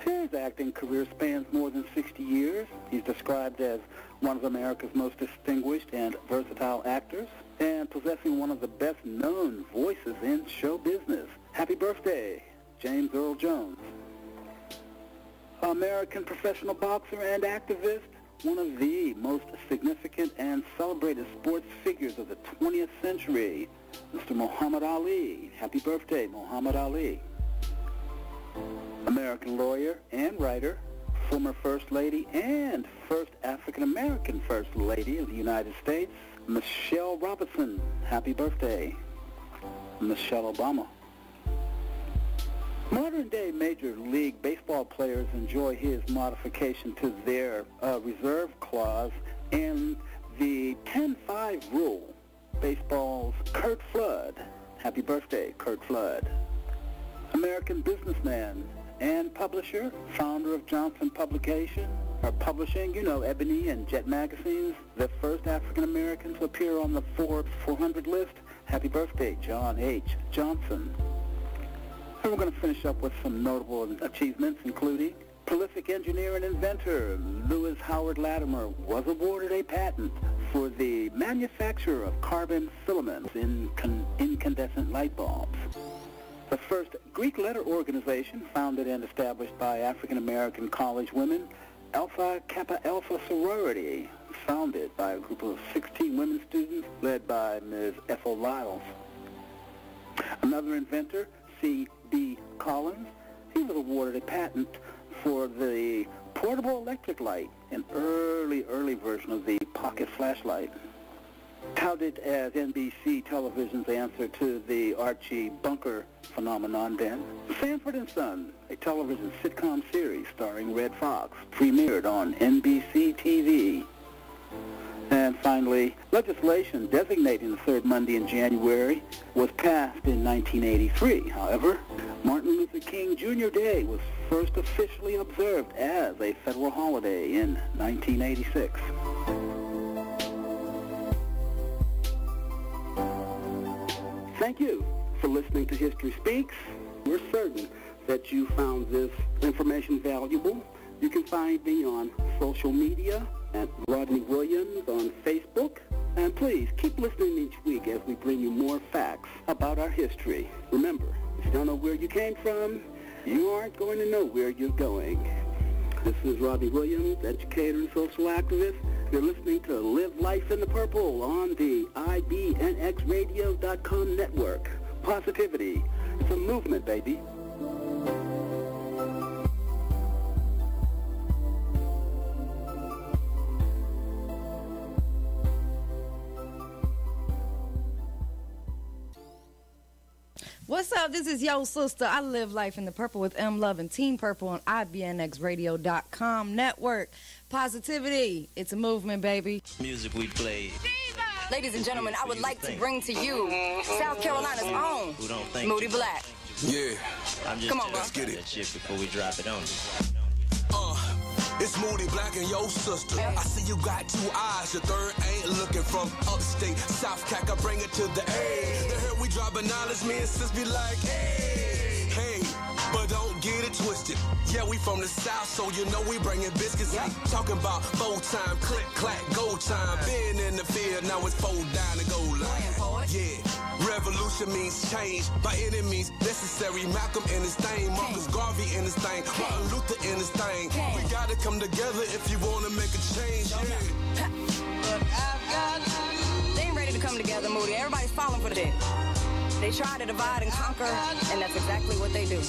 His acting career spans more than 60 years. He's described as one of America's most distinguished and versatile actors, and possessing one of the best-known voices in show business. Happy birthday, James Earl Jones. American professional boxer and activist, one of the most significant and celebrated sports figures of the 20th century, Mr. Muhammad Ali. Happy birthday, Muhammad Ali. American lawyer and writer, former First Lady and first African-American First Lady of the United States, Michelle Robinson. Happy birthday, Michelle Obama. Modern-day Major League Baseball players enjoy his modification to their reserve clause in the 10-5 rule. Baseball's Curt Flood. Happy birthday, Curt Flood. American businessman and publisher, founder of Johnson Publishing, Ebony and Jet magazines, the first African-American to appear on the Forbes 400 list. Happy birthday, John H. Johnson. And we're going to finish up with some notable achievements, including prolific engineer and inventor Lewis Howard Latimer was awarded a patent for the manufacture of carbon filaments in incandescent light bulbs. The first Greek letter organization founded and established by African-American college women, Alpha Kappa Alpha Sorority, founded by a group of 16 women students led by Ms. Ethel Lyles. Another inventor, C.B. Collins, he was awarded a patent for the portable electric light, an early version of the pocket flashlight. Touted as NBC television's answer to the Archie Bunker phenomenon then, Sanford and Son, a television sitcom series starring Red Fox, premiered on NBC TV. And finally, legislation designating the third Monday in January was passed in 1983. However, Martin Luther King Jr. Day was first officially observed as a federal holiday in 1986. Thank you for listening to History Speaks. We're certain that you found this information valuable. You can find me on social media at Rodney Williams on Facebook. And please keep listening each week as we bring you more facts about our history. Remember, if you don't know where you came from, you aren't going to know where you're going. This is Rodney Williams, educator and social activist. You're listening to Live Life in the Purple on the IBNXradio.com network. Positivity. It's a movement, baby. What's up? This is Yo Sister. I live life in the purple with M Love and Team Purple on IBNXradio.com network. Positivity. It's a movement, baby. Music we play. Ladies and gentlemen, I would like to bring to you South Carolina's own Moody Black. Yeah. I'm just Come on, bro. let's get that shit before we drop it on you. It's Moody Black and yo sister. I see you got two eyes, your third ain't looking from upstate. South Cac, I bring it to the A. They heard we dropping knowledge, me and sis be like, hey, hey. But don't get it twisted. Yeah, we from the South, so you know we bringing biscuits. Talking about full-time, click, clack, go time. Been in the field, now it's fold down the goal line. Yeah, revolution means change. By any means necessary. Malcolm in his thing, Marcus Garvey in his thing, Martin Luther in his thing. We gotta come together if you wanna make a change. Yeah. They ain't ready to come together, Moody. Everybody's falling for the They try to divide and conquer, and that's exactly what they do.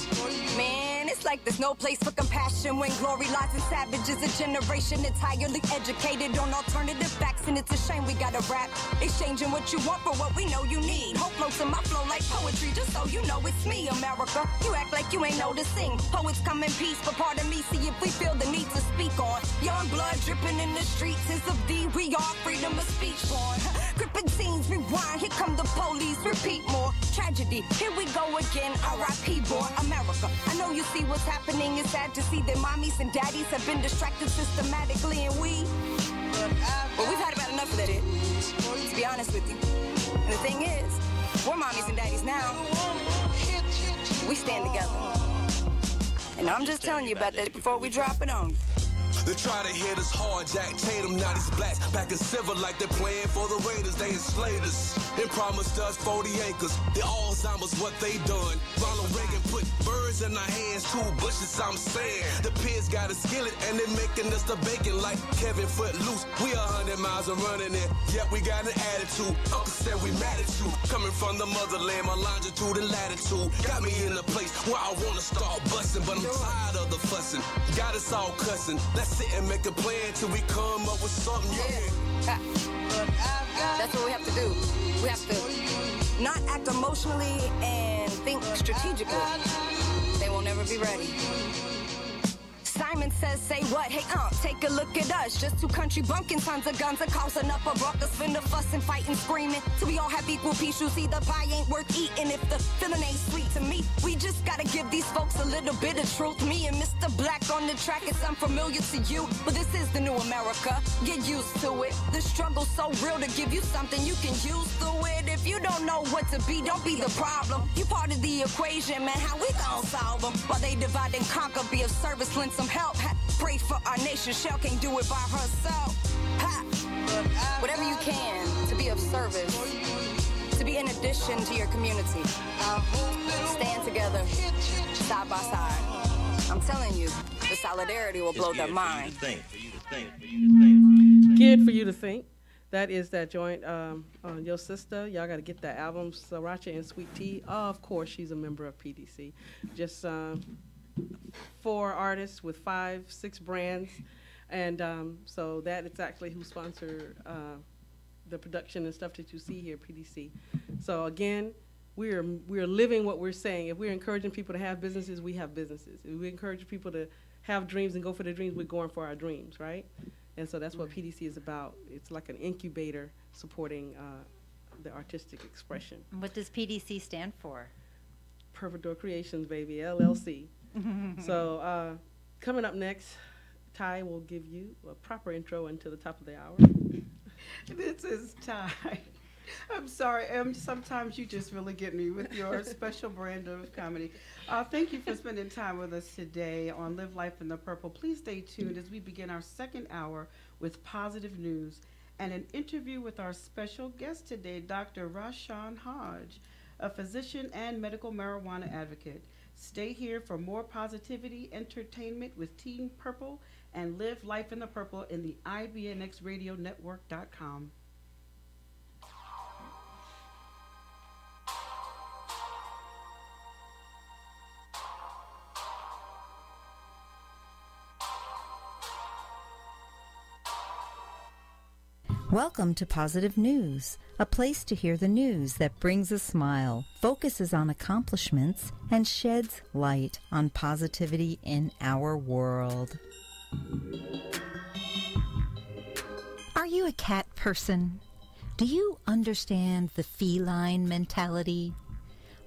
Man, it's like there's no place for compassion when glory lies in savages. A generation entirely educated on alternative facts, and it's a shame we gotta rap, exchanging what you want for what we know you need. Hope floats in my flow like poetry, just so you know it's me, America. You act like you ain't noticing. Poets come in peace, but pardon me, see if we feel the need to speak on. Young blood dripping in the streets is of thee. We are freedom of speech born. Gripping scenes, rewind, here come the police, repeat more. Tragedy, here we go again, R.I.P. boy, America. I know you see what's happening, it's sad to see that mommies and daddies have been distracted systematically, and we've had about enough of that, to be honest with you. And the thing is, we're mommies and daddies now. We stand together. And I'm just telling you about that before we drop it on you. They try to hit us hard, Jack Tatum, now these blacks back in civil like they're playing for the Raiders. They enslaved us and promised us 40 acres. The Alzheimer's what they done. Ronald Reagan put birds in our hands, 2 bushes, I'm saying. The pigs got a skillet and they're making us the bacon like Kevin Footloose. We 100 miles and running it, yet we got an attitude. Uncle said we mad at you. Coming from the motherland, my longitude and latitude got me in a place where I wanna start busting, but I'm tired of the fussing. Got us all cussing. Let's sit and make a plan till we come up with something, yeah. That's what we have to do. We have to not act emotionally and think strategically. They will never be ready. Simon says, say what? Hey, take a look at us. Just 2 country bumpkins, tons of guns are causing up a ruckus, finna fussing, fighting, screaming. Till we all have equal peace. You see, the pie ain't worth eating if the feeling ain't sweet to me. We just gotta give these folks a little bit of truth. Me and Mr. Black on the track, it's unfamiliar to you, but this is the new America. Get used to it. The struggle's so real to give you something you can use through it. If you don't know what to be, don't be the problem. You part of the equation, man. How we gon' solve them? While they divide and conquer, be of service, lend some help. Pray for our nation. Shell can't do it by herself. Whatever you can to be of service, to be an addition to your community. Stand together, side by side. I'm telling you, the solidarity will blow their mind. Geared for you to think. That is that joint, Your Sister. Y'all got to get that album, Sriracha and Sweet Tea. Of course, she's a member of PDC. Just 4 artists with 5-6 brands. And so that is actually who sponsored the production and stuff that you see here, PDC. So again, we're living what we're saying. If we're encouraging people to have businesses, we have businesses. If we encourage people to have dreams and go for their dreams, we're going for our dreams, right? And so that's what PDC is about. It's like an incubator supporting the artistic expression. What does PDC stand for? Perfect Door Creations, baby, LLC. So coming up next, Ty will give you a proper intro until the top of the hour. This is Ty. I'm sorry. Sometimes you just really get me with your special brand of comedy. Thank you for spending time with us today on Live Life in the Purple. Please stay tuned as we begin our second hour with positive news and an interview with our special guest today, Dr. Rashawn Hodge, a physician and medical marijuana advocate. Stay here for more positivity, entertainment with Team Purple and Live Life in the Purple in the IBNX Radio Network.com. Welcome to Positive News, a place to hear the news that brings a smile, focuses on accomplishments, and sheds light on positivity in our world. Are you a cat person? Do you understand the feline mentality?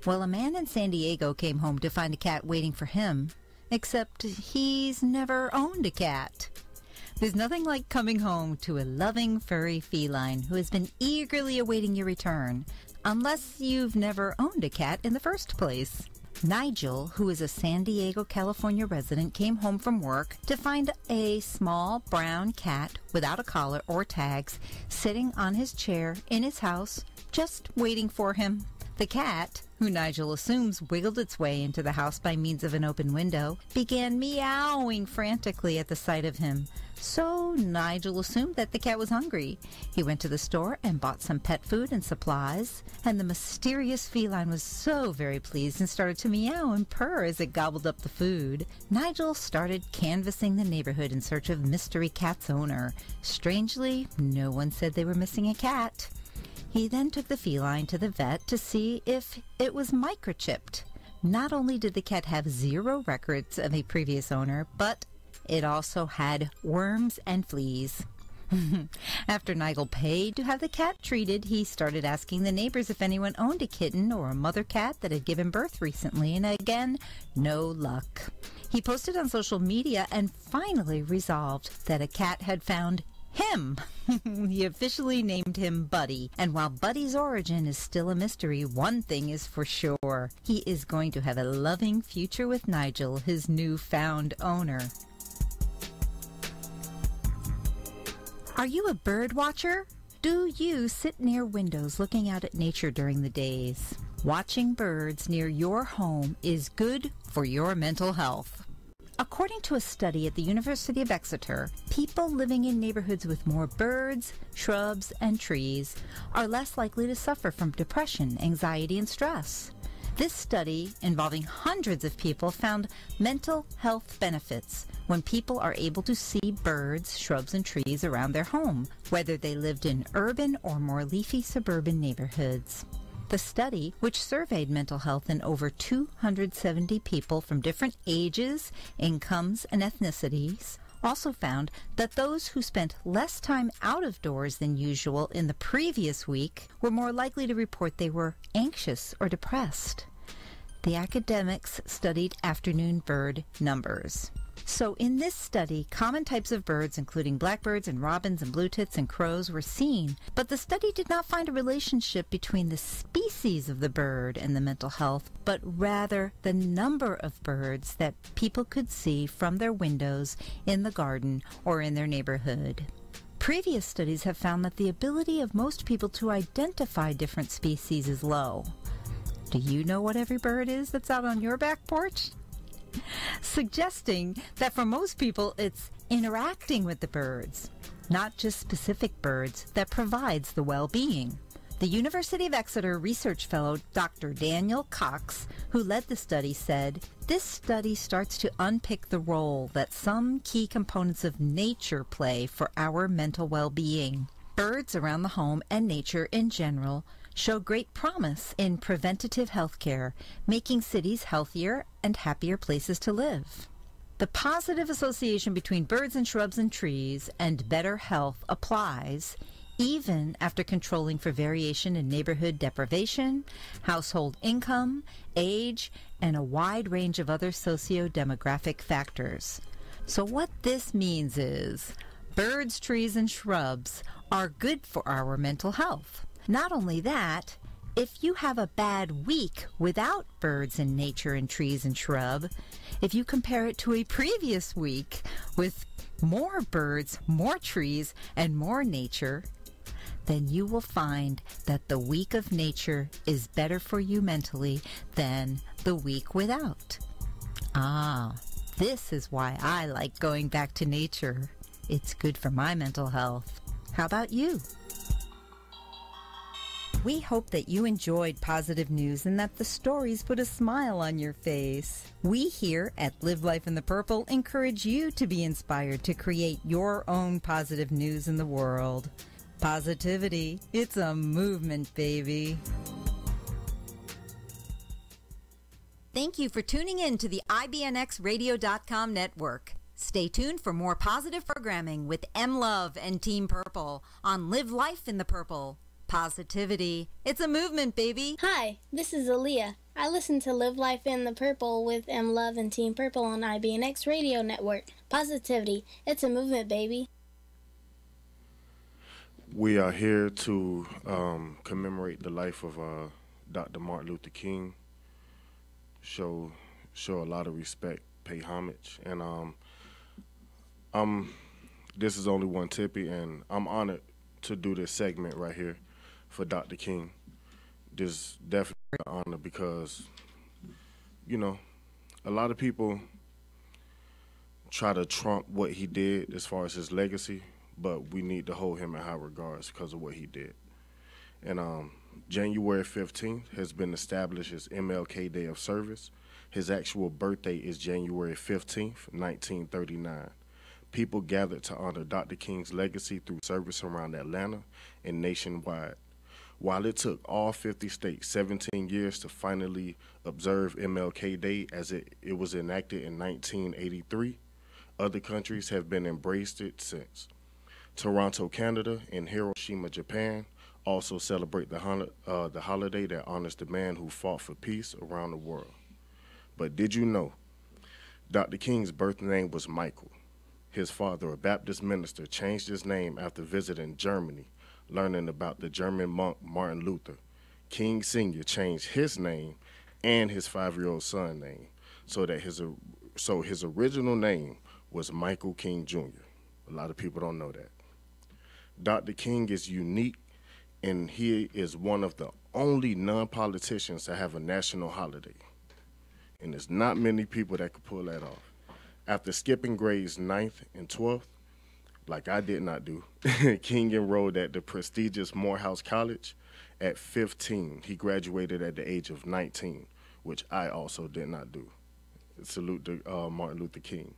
Well, a man in San Diego came home to find a cat waiting for him, except he's never owned a cat. There's nothing like coming home to a loving, furry feline who has been eagerly awaiting your return, unless you've never owned a cat in the first place. Nigel, who is a San Diego, California resident, came home from work to find a small brown cat without a collar or tags sitting on his chair in his house, just waiting for him. The cat, who Nigel assumes wiggled its way into the house by means of an open window, began meowing frantically at the sight of him. So Nigel assumed that the cat was hungry. He went to the store and bought some pet food and supplies, and the mysterious feline was so very pleased and started to meow and purr as it gobbled up the food. Nigel started canvassing the neighborhood in search of mystery cat's owner. Strangely, no one said they were missing a cat. He then took the feline to the vet to see if it was microchipped. Not only did the cat have 0 records of a previous owner, but it also had worms and fleas. After Nigel paid to have the cat treated, he started asking the neighbors if anyone owned a kitten or a mother cat that had given birth recently, and again, no luck. He posted on social media and finally resolved that a cat had found him. He officially named him Buddy, and while Buddy's origin is still a mystery, one thing is for sure. He is going to have a loving future with Nigel, his newfound owner. Are you a bird watcher? Do you sit near windows looking out at nature during the days? Watching birds near your home is good for your mental health. According to a study at the University of Exeter, people living in neighborhoods with more birds, shrubs, and trees are less likely to suffer from depression, anxiety, and stress. This study, involving hundreds of people, found mental health benefits when people are able to see birds, shrubs, and trees around their home, whether they lived in urban or more leafy suburban neighborhoods. The study, which surveyed mental health in over 270 people from different ages, incomes, and ethnicities, also found that those who spent less time out of doors than usual in the previous week were more likely to report they were anxious or depressed. The academics studied afternoon bird numbers. So in this study, common types of birds, including blackbirds and robins and blue tits and crows, were seen, but the study did not find a relationship between the species of the bird and the mental health, but rather the number of birds that people could see from their windows in the garden or in their neighborhood. Previous studies have found that the ability of most people to identify different species is low. Do you know what every bird is that's out on your back porch? Suggesting that for most people it's interacting with the birds, not just specific birds, that provides the well-being. The University of Exeter research fellow Dr. Daniel Cox, who led the study, said, "This study starts to unpick the role that some key components of nature play for our mental well-being. Birds around the home and nature in general show great promise in preventative health care, making cities healthier and happier places to live." The positive association between birds and shrubs and trees and better health applies even after controlling for variation in neighborhood deprivation, household income, age, and a wide range of other socio-demographic factors. So what this means is birds, trees, and shrubs are good for our mental health. Not only that, if you have a bad week without birds and nature and trees and shrub, if you compare it to a previous week with more birds, more trees, and more nature, then you will find that the week of nature is better for you mentally than the week without. Ah, this is why I like going back to nature. It's good for my mental health. How about you? We hope that you enjoyed positive news and that the stories put a smile on your face. We here at Live Life in the Purple encourage you to be inspired to create your own positive news in the world. Positivity, it's a movement, baby. Thank you for tuning in to the IBNXradio.com network. Stay tuned for more positive programming with M Love and Team Purple on Live Life in the Purple. Positivity, it's a movement, baby. Hi, this is Aaliyah. I listen to Live Life in the Purple with M Love and Team Purple on IBNX Radio Network. Positivity, it's a movement, baby. We are here to commemorate the life of Dr. Martin Luther King. Show a lot of respect, pay homage, and this is only one tippy, and I'm honored to do this segment right here for Dr. King. This is definitely an honor because, you know, a lot of people try to trump what he did as far as his legacy, but we need to hold him in high regards because of what he did. And January 15th has been established as MLK Day of Service. His actual birthday is January 15th, 1939. People gathered to honor Dr. King's legacy through service around Atlanta and nationwide. While it took all 50 states 17 years to finally observe MLK Day as it was enacted in 1983, other countries have been embraced it since. Toronto, Canada, and Hiroshima, Japan also celebrate the holiday that honors the man who fought for peace around the world. But did you know Dr. King's birth name was Michael? His father, a Baptist minister, changed his name after visiting Germany, learning about the German monk Martin Luther. King Sr. changed his name and his 5-year-old son name so his original name was Michael King Jr. A lot of people don't know that. Dr. King is unique, and he is one of the only non-politicians to have a national holiday. And there's not many people that could pull that off. After skipping grades 9th and 12th, like I did not do, King enrolled at the prestigious Morehouse College at 15. He graduated at the age of 19, which I also did not do. Salute to Martin Luther King.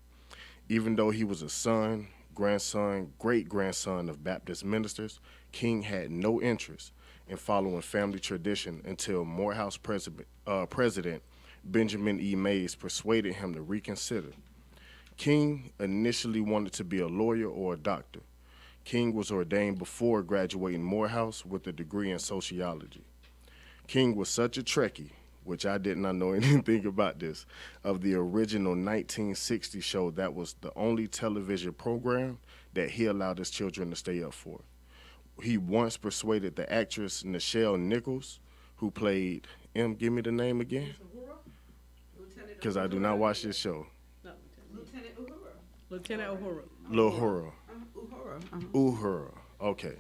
Even though he was a son, grandson, great-grandson of Baptist ministers, King had no interest in following family tradition until Morehouse President Benjamin E. Mays persuaded him to reconsider. King initially wanted to be a lawyer or a doctor. King was ordained before graduating Morehouse with a degree in sociology. King was such a Trekkie, which I did not know anything about this, of the original 1960 show that was the only television program that he allowed his children to stay up for. He once persuaded the actress Nichelle Nichols, who played, give me the name again? Because I do not watch this show. Lieutenant Uhura. Uhura. Uhura. Okay.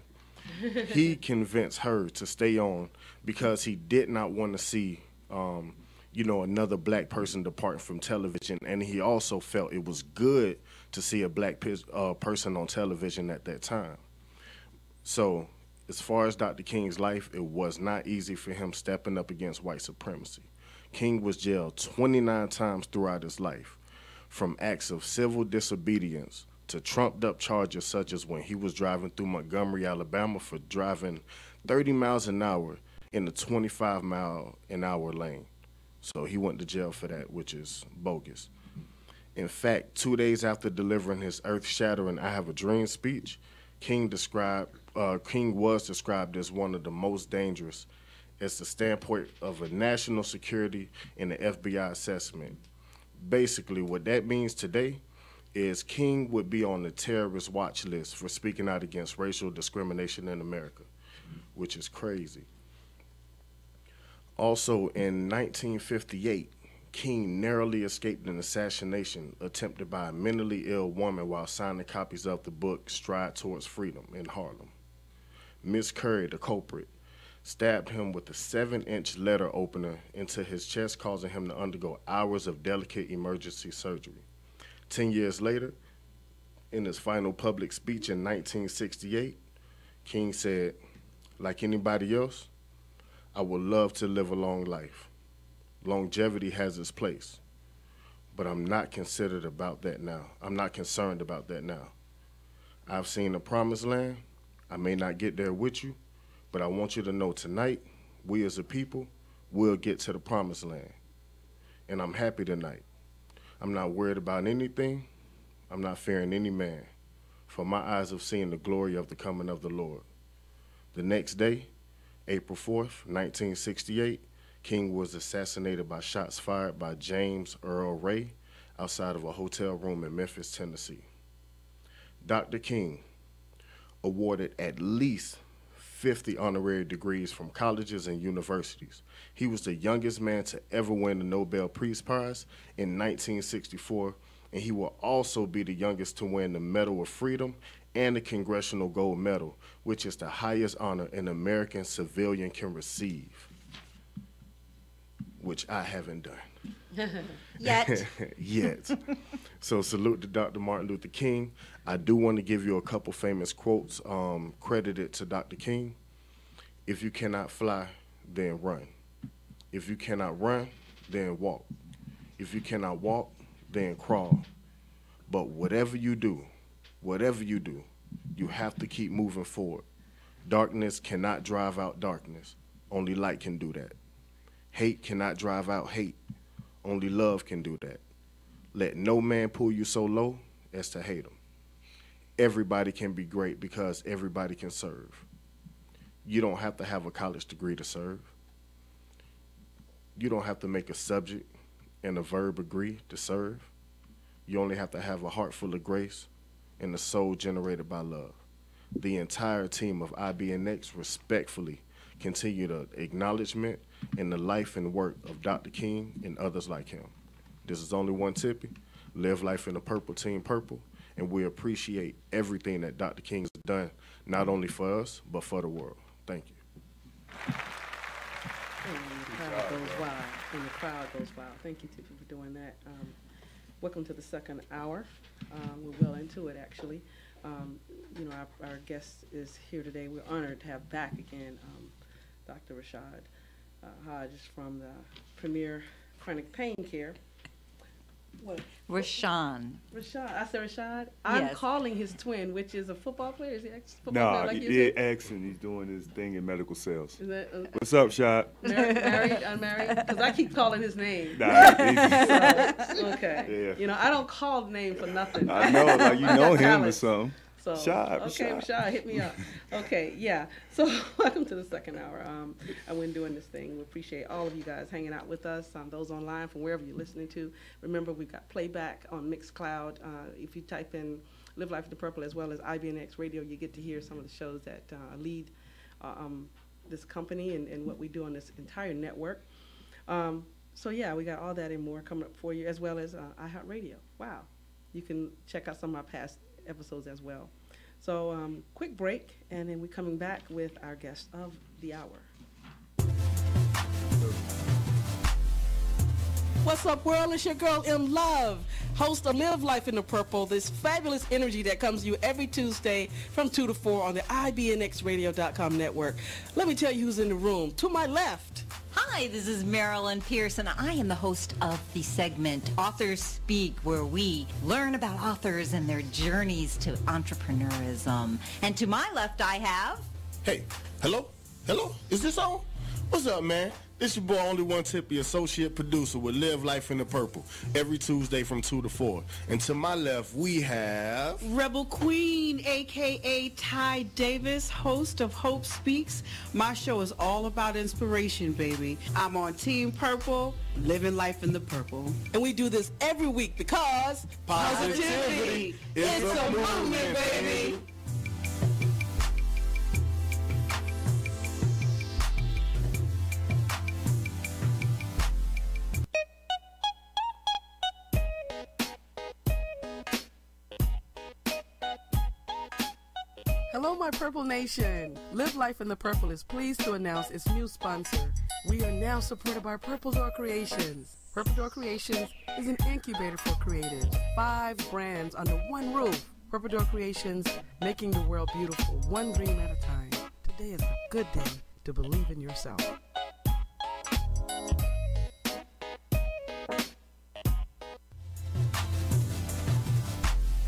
He convinced her to stay on because he did not want to see, another black person depart from television, and he also felt it was good to see a black person on television at that time. So, as far as Dr. King's life, it was not easy for him stepping up against white supremacy. King was jailed 29 times throughout his life, from acts of civil disobedience to trumped-up charges such as when he was driving through Montgomery, Alabama for driving 30 miles an hour in the 25-mile-an-hour lane. So he went to jail for that, which is bogus. In fact, 2 days after delivering his earth-shattering I Have a Dream speech, King was described as one of the most dangerous as the standpoint of a national security and the FBI assessment. Basically, what that means today is King would be on the terrorist watch list for speaking out against racial discrimination in America, which is crazy. Also, in 1958, King narrowly escaped an assassination attempted by a mentally ill woman while signing copies of the book Stride Towards Freedom in Harlem. Miss Curry, the culprit, stabbed him with a 7-inch letter opener into his chest, causing him to undergo hours of delicate emergency surgery. 10 years later, in his final public speech in 1968, King said, "Like anybody else, I would love to live a long life. Longevity has its place, but I'm not concerned about that now. I've seen the promised land. I may not get there with you, but I want you to know tonight, we as a people will get to the promised land. And I'm happy tonight. I'm not worried about anything. I'm not fearing any man, for my eyes have seen the glory of the coming of the Lord." The next day, April 4th, 1968, King was assassinated by shots fired by James Earl Ray outside of a hotel room in Memphis, Tennessee. Dr. King, awarded at least 50 honorary degrees from colleges and universities. He was the youngest man to ever win the Nobel Peace Prize in 1964, and he will also be the youngest to win the Medal of Freedom and the Congressional Gold Medal, which is the highest honor an American civilian can receive, which I haven't done. Yet. Yet. So salute to Dr. Martin Luther King. I do want to give you a couple famous quotes credited to Dr. King. "If you cannot fly, then run. If you cannot run, then walk. If you cannot walk, then crawl. But whatever you do, you have to keep moving forward. Darkness cannot drive out darkness. Only light can do that. Hate cannot drive out hate. Only love can do that. Let no man pull you so low as to hate him. Everybody can be great because everybody can serve. You don't have to have a college degree to serve. You don't have to make a subject and a verb agree to serve. You only have to have a heart full of grace and a soul generated by love. The entire team of IBNX respectfully continue the acknowledgement and the life and work of Dr. King and others like him. This is only one tippy. Live life in the purple, team purple, and we appreciate everything that Dr. King's done, not only for us, but for the world. Thank you. And the crowd goes wild. And the crowd goes wild. Thank you, Tiffy, for doing that. Welcome to the second hour. We're well into it, actually. Our guest is here today. We're honored to have back again Dr. Rashad Hodge from the Premier Chronic Pain Care. What? Rashawn. Rashad. I said Rashad. I'm Yes. calling his twin, which is a football player. Is he ex-football Nah, player like you? he ex-ing. He's doing his thing in medical sales. Is that, What's up, Shad? married, unmarried? Because I keep calling his name. Nah, So, okay. Yeah. I don't call the name for nothing. I know, like you know him or Talent. something. So, Shad, okay, Rashad. Rashad, hit me up. Okay, yeah. So welcome to the second hour. I've been doing this thing. We appreciate all of you guys hanging out with us. Those online from wherever you're listening to. Remember, we've got playback on Mixcloud. If you type in Live Life in the Purple as well as IBNX Radio, you get to hear some of the shows that lead this company and what we do on this entire network. So yeah, we got all that and more coming up for you, as well as iHeartRadio. Wow. You can check out some of our past episodes as well. So quick break, and then we're coming back with our guest of the hour. What's up, world? It's your girl, M Love, host of Live Life in the Purple, this fabulous energy that comes to you every Tuesday from 2 to 4 on the IBNXradio.com network. Let me tell you who's in the room. To my left. Hi, this is Marilyn Pierce, and I am the host of the segment Authors Speak, where we learn about authors and their journeys to entrepreneurism. And to my left, I have... Hey, hello? Is this on? What's up, man? This your boy, Only One Tippy, associate producer with Live Life in the Purple, every Tuesday from 2 to 4. And to my left, we have... Rebel Queen, a.k.a. Ty Davis, host of Hope Speaks. My show is all about inspiration, baby. I'm on Team Purple, living life in the purple. And we do this every week because... Positivity is a movement, baby. Hello, my Purple Nation. Live Life in the Purple is pleased to announce its new sponsor. We are now supported by Purple Door Creations. Purple Door Creations is an incubator for creatives. 5 brands under one roof. Purple Door Creations, making the world beautiful, one dream at a time. Today is a good day to believe in yourself.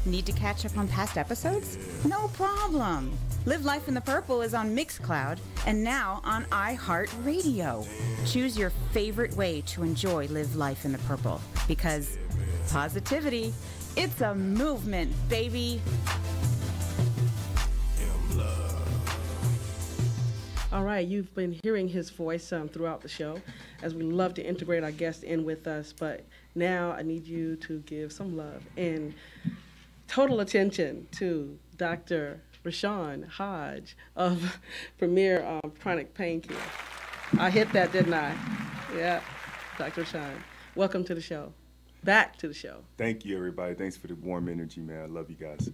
Need to catch up on past episodes? No problem. Live Life in the Purple is on Mixcloud and now on iHeartRadio. Choose your favorite way to enjoy Live Life in the Purple because positivity, it's a movement, baby. All right, you've been hearing his voice throughout the show, as we love to integrate our guests in with us, but now I need you to give some love and total attention to Dr. Rashawn Hodge of Premier Chronic Pain Care. I hit that, didn't I? Yeah, Dr. Rashawn. Welcome to the show. Back to the show. Thank you, everybody. Thanks for the warm energy, man. I love you guys.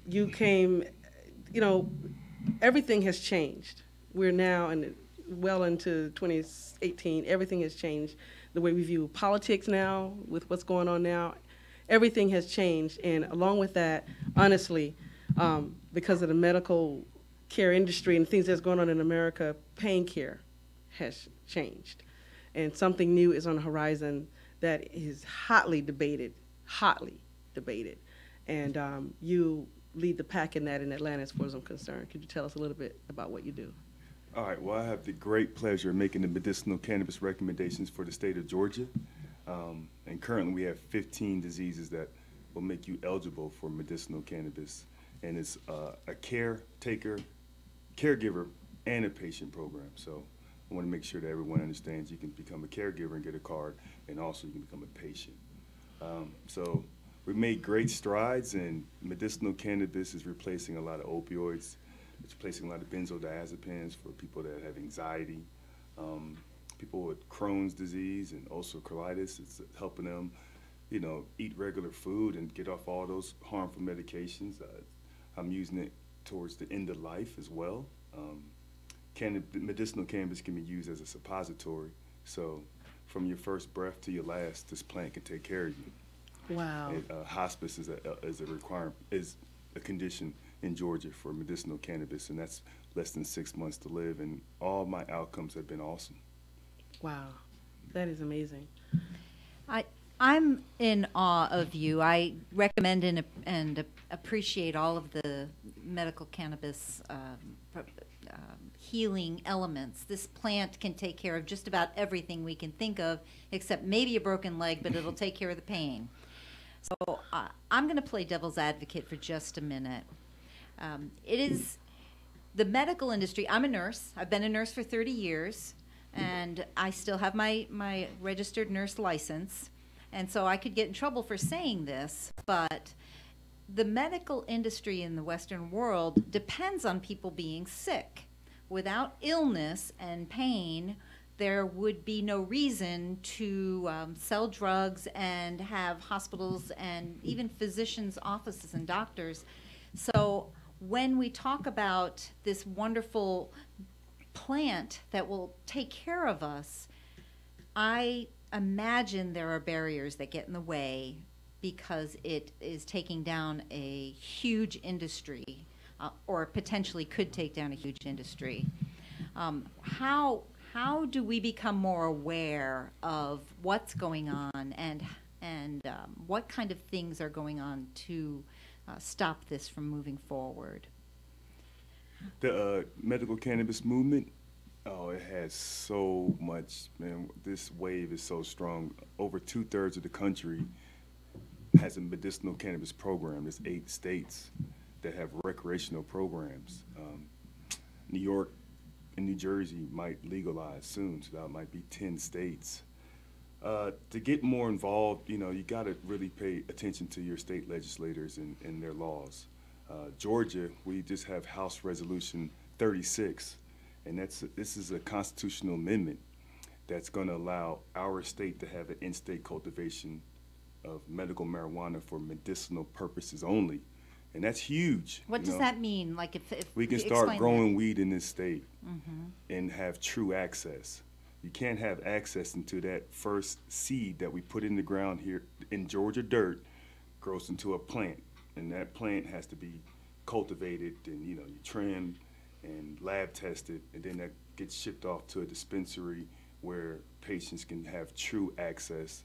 You came, everything has changed. We're now well into 2018. Everything has changed. The way we view politics now, with what's going on now, everything has changed. And along with that, honestly, because of the medical care industry and things that's going on in America, pain care has changed. And something new is on the horizon that is hotly debated. And you lead the pack in that in Atlanta as far as I'm concerned. Could you tell us a little bit about what you do? All right, well, I have the great pleasure of making the medicinal cannabis recommendations for the state of Georgia. And currently we have 15 diseases that will make you eligible for medicinal cannabis. And it's a caregiver, and a patient program. So I want to make sure that everyone understands you can become a caregiver and get a card, and also you can become a patient. So we've made great strides, and medicinal cannabis is replacing a lot of opioids. It's replacing a lot of benzodiazepines for people that have anxiety. People with Crohn's disease and ulcerative colitis, it's helping them, eat regular food and get off all those harmful medications. I'm using it towards the end of life as well. Medicinal cannabis can be used as a suppository, so from your first breath to your last, this plant can take care of you. Wow. Hospice is a condition in Georgia for medicinal cannabis, and that's less than 6 months to live, and all my outcomes have been awesome. Wow, that is amazing. I'm in awe of you. I recommend and appreciate all of the medical cannabis healing elements. This plant can take care of just about everything we can think of, except maybe a broken leg, but it'll take care of the pain. So I'm going to play devil's advocate for just a minute. It is the medical industry. I'm a nurse. I've been a nurse for 30 years, and I still have my registered nurse license. And so I could get in trouble for saying this, but the medical industry in the Western world depends on people being sick. Without illness and pain, there would be no reason to sell drugs and have hospitals and even physicians' offices and doctors. So when we talk about this wonderful plant that will take care of us, I imagine there are barriers that get in the way because it is taking down a huge industry, or potentially could take down a huge industry. How do we become more aware of what's going on and what kind of things are going on to stop this from moving forward? The medical cannabis movement, oh, it has so much, man. This wave is so strong. Over 2/3 of the country has a medicinal cannabis program. There's 8 states that have recreational programs. New York and New Jersey might legalize soon, so that might be 10 states. To get more involved, you know, you got to really pay attention to your state legislators and their laws. Georgia, we just have House Resolution 36, and this is a constitutional amendment that's going to allow our state to have an in-state cultivation of medical marijuana for medicinal purposes only. And that's huge. What does that mean? Like if we can start growing weed in this state and have true access. You can't have access until that first seed that we put in the ground here in Georgia dirt grows into a plant. And that plant has to be cultivated and, you know, you trim and lab tested, and then that gets shipped off to a dispensary where patients can have true access.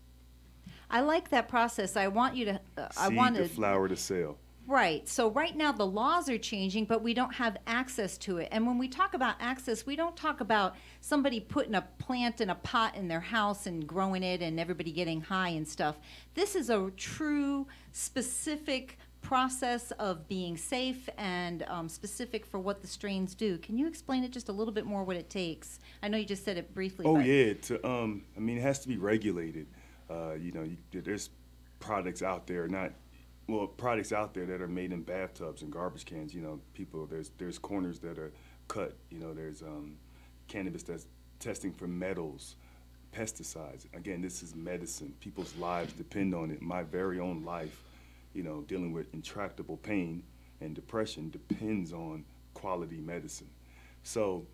I like that process. I want you to Seed to flower to sale. Right. So right now the laws are changing, but we don't have access to it. And when we talk about access, we don't talk about somebody putting a plant in a pot in their house and growing it and everybody getting high and stuff. This is a true, specific process of being safe and specific for what the strains do. Can you explain it just a little bit more what it takes? I know you just said it briefly. Oh, yeah. I mean, it has to be regulated. You know, there's products out there, products out there that are made in bathtubs and garbage cans. You know, there's corners that are cut. You know, there's cannabis that's testing for metals, pesticides. Again, this is medicine. People's lives depend on it. My very own life, you know, dealing with intractable pain and depression depends on quality medicine. So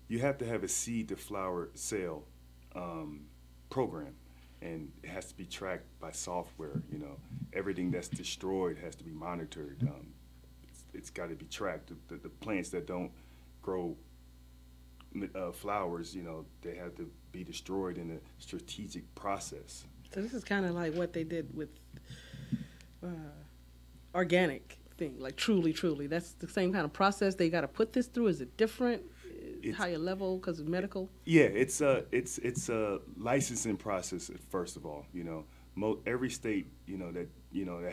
you have to have a seed to flower sale program. And it has to be tracked by software. You know, everything that's destroyed has to be monitored. It's got to be tracked. The plants that don't grow flowers, you know, they have to be destroyed in a strategic process. So this is kind of like what they did with organic thing, like truly. That's the same kind of process they got to put this through. Is it different? Higher level because of medical? Yeah, it's a licensing process first of all. You know, every state that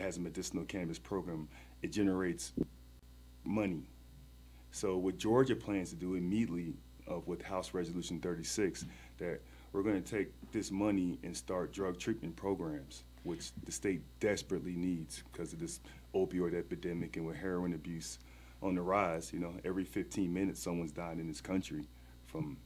has a medicinal cannabis program, it generates money. So what Georgia plans to do immediately with House Resolution 36, that we're going to take this money and start drug treatment programs, which the state desperately needs because of this opioid epidemic and with heroin abuse on the rise. You know, every 15 minutes someone's dying in this country from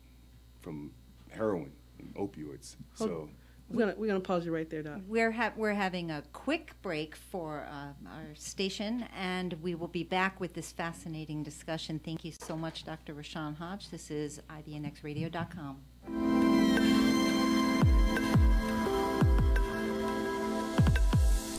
heroin and opioids. So we're gonna pause you right there, Doc. We're having a quick break for our station, and we will be back with this fascinating discussion. Thank you so much, Dr. Rashawn Hodge. This is IBNXradio.com.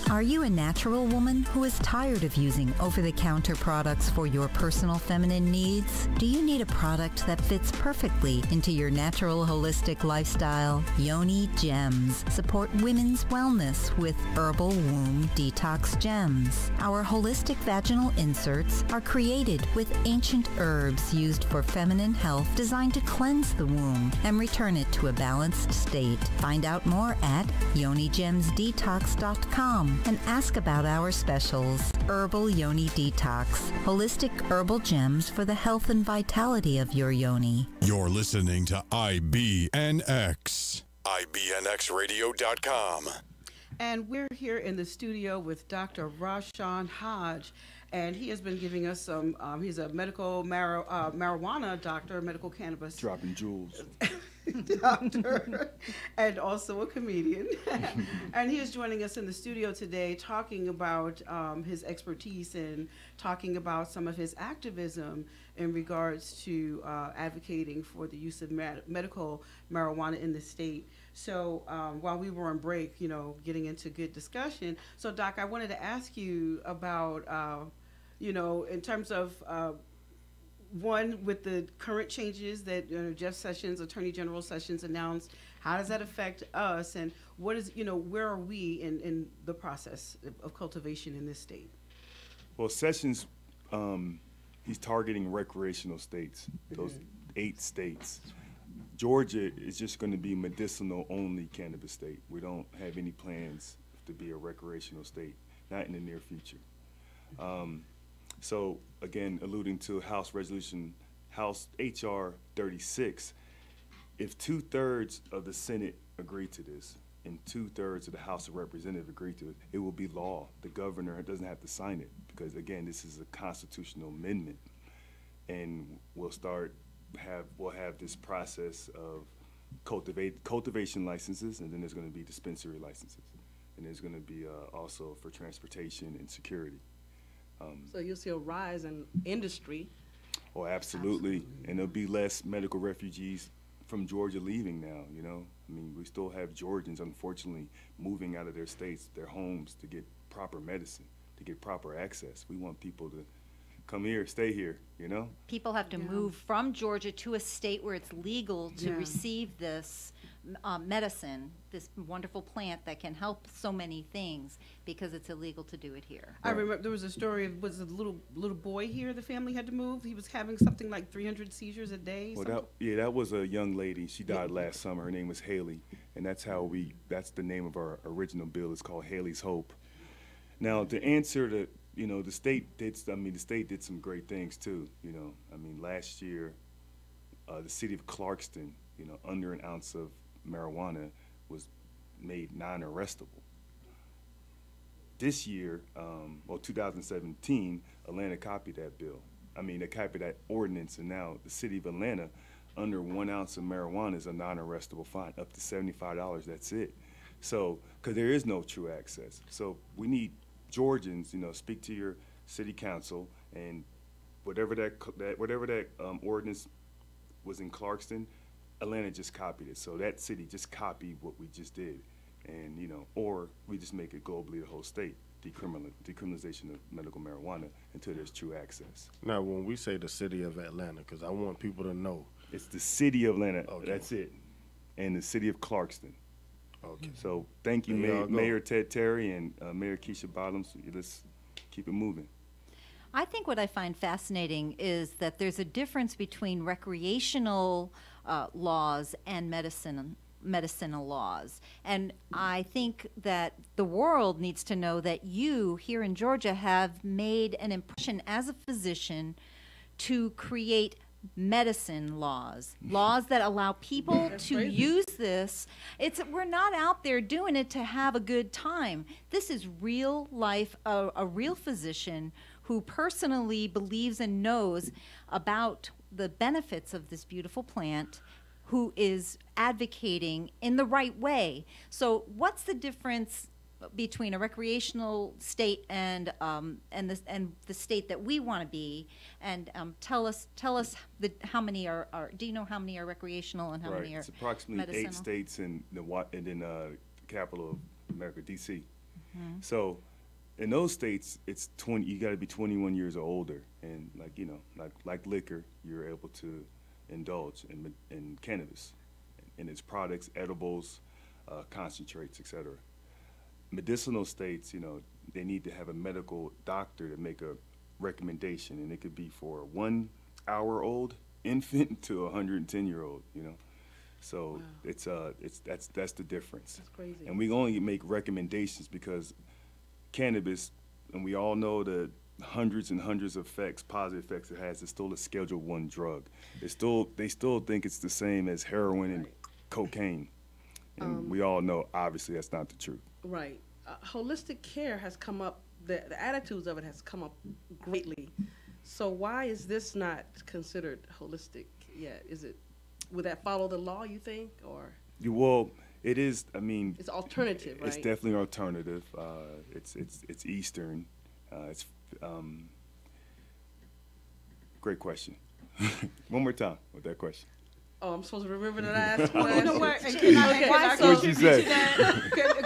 Are you a natural woman who is tired of using over-the-counter products for your personal feminine needs? Do you need a product that fits perfectly into your natural holistic lifestyle? Yoni Gems support women's wellness with herbal womb detox gems. Our holistic vaginal inserts are created with ancient herbs used for feminine health, designed to cleanse the womb and return it to a balanced state. Find out more at yonigemsdetox.com. and ask about our specials. Herbal Yoni Detox. Holistic herbal gems for the health and vitality of your yoni. You're listening to IBNX. IBNXradio.com. And we're here in the studio with Dr. Rashawn Hodge. And he has been giving us some, he's a medical marijuana doctor, medical cannabis. Dropping jewels. doctor, and also a comedian. And he is joining us in the studio today talking about his expertise and talking about some of his activism in regards to advocating for the use of medical marijuana in the state. So while we were on break, you know, getting into good discussion. So Doc, I wanted to ask you about, you know, in terms of one, with the current changes that Jeff Sessions, Attorney General Sessions announced, how does that affect us, and what is, you know, where are we in the process of cultivation in this state? Well, Sessions, he's targeting recreational states, those 8 states. Georgia is just going to be medicinal-only cannabis state. We don't have any plans to be a recreational state, not in the near future. So, again, alluding to House HR 36, if 2/3 of the Senate agree to this and 2/3 of the House of Representatives agree to it, it will be law. The governor doesn't have to sign it because, again, this is a constitutional amendment, and we'll have this process of cultivation licenses, and then there's going to be dispensary licenses, and there's going to be also for transportation and security. So you'll see a rise in industry. Oh, absolutely. And there'll be less medical refugees from Georgia leaving now, you know. I mean, we still have Georgians, unfortunately, moving out of their states, their homes, to get proper medicine, to get proper access. We want people to come here, stay here, you know. People have to move from Georgia to a state where it's legal to receive this medicine, this wonderful plant that can help so many things, because it's illegal to do it here. I remember there was a story of, was a little boy here, the family had to move. He was having something like 300 seizures a day. Well, that was a young lady. She died last summer. Her name was Haley, and that's the name of our original bill. It's called Haley's Hope. Now, to answer the, you know, the state did some great things too, you know. I mean, last year, the city of Clarkston, you know, under an ounce of marijuana was made non-arrestable. This year, 2017, Atlanta copied that bill. I mean, they copied that ordinance, and now the city of Atlanta, under 1 ounce of marijuana is a non-arrestable fine, up to $75, that's it. So, because there is no true access. So we need Georgians, you know, speak to your city council, and whatever that ordinance was in Clarkston, Atlanta just copied it. So that city just copied what we just did, and you know, or we just make it globally the whole state, decriminalization of medical marijuana until there's true access. Now, when we say the city of Atlanta, because I want people to know, it's the city of Atlanta. Okay. That's it, and the city of Clarkston. Okay. So thank you, Mayor Ted Terry and Mayor Keisha Bottoms. Let's keep it moving. I think what I find fascinating is that there's a difference between recreational laws and medicinal laws. And I think that the world needs to know that you here in Georgia have made an impression as a physician to create medicine laws that allow people to use this. We're not out there doing it to have a good time. This is real life, a real physician who personally believes and knows about the benefits of this beautiful plant, who is advocating in the right way. So what's the difference between a recreational state and the state that we want to be? And tell us how many are do you know how many are recreational and how many are It's approximately medicinal? 8 states and then the capital of America, DC. Mm-hmm. So in those states, it's 20. You got to be 21 years or older, and like liquor, you're able to indulge in cannabis and its products, edibles, concentrates, etc. Medicinal states, you know, they need to have a medical doctor to make a recommendation, and it could be for a 1-hour-old infant to a 110-year-old, you know. So wow. That's the difference. That's crazy. And we only make recommendations because cannabis, and we all know the hundreds and hundreds of positive effects it has. It's still a Schedule I drug. They still think it's the same as heroin and cocaine, and we all know obviously that's not the truth. Right. Holistic care has come up. The attitudes of it has come up greatly. So why is this not considered holistic yet? Is it? would that follow the law, you think, or? Well, it is. I mean, it's alternative, right? It's definitely alternative. It's Eastern. It's great question. One more time with that question. Oh, I'm supposed to remember that I asked. Well, you know what? And What'd you say?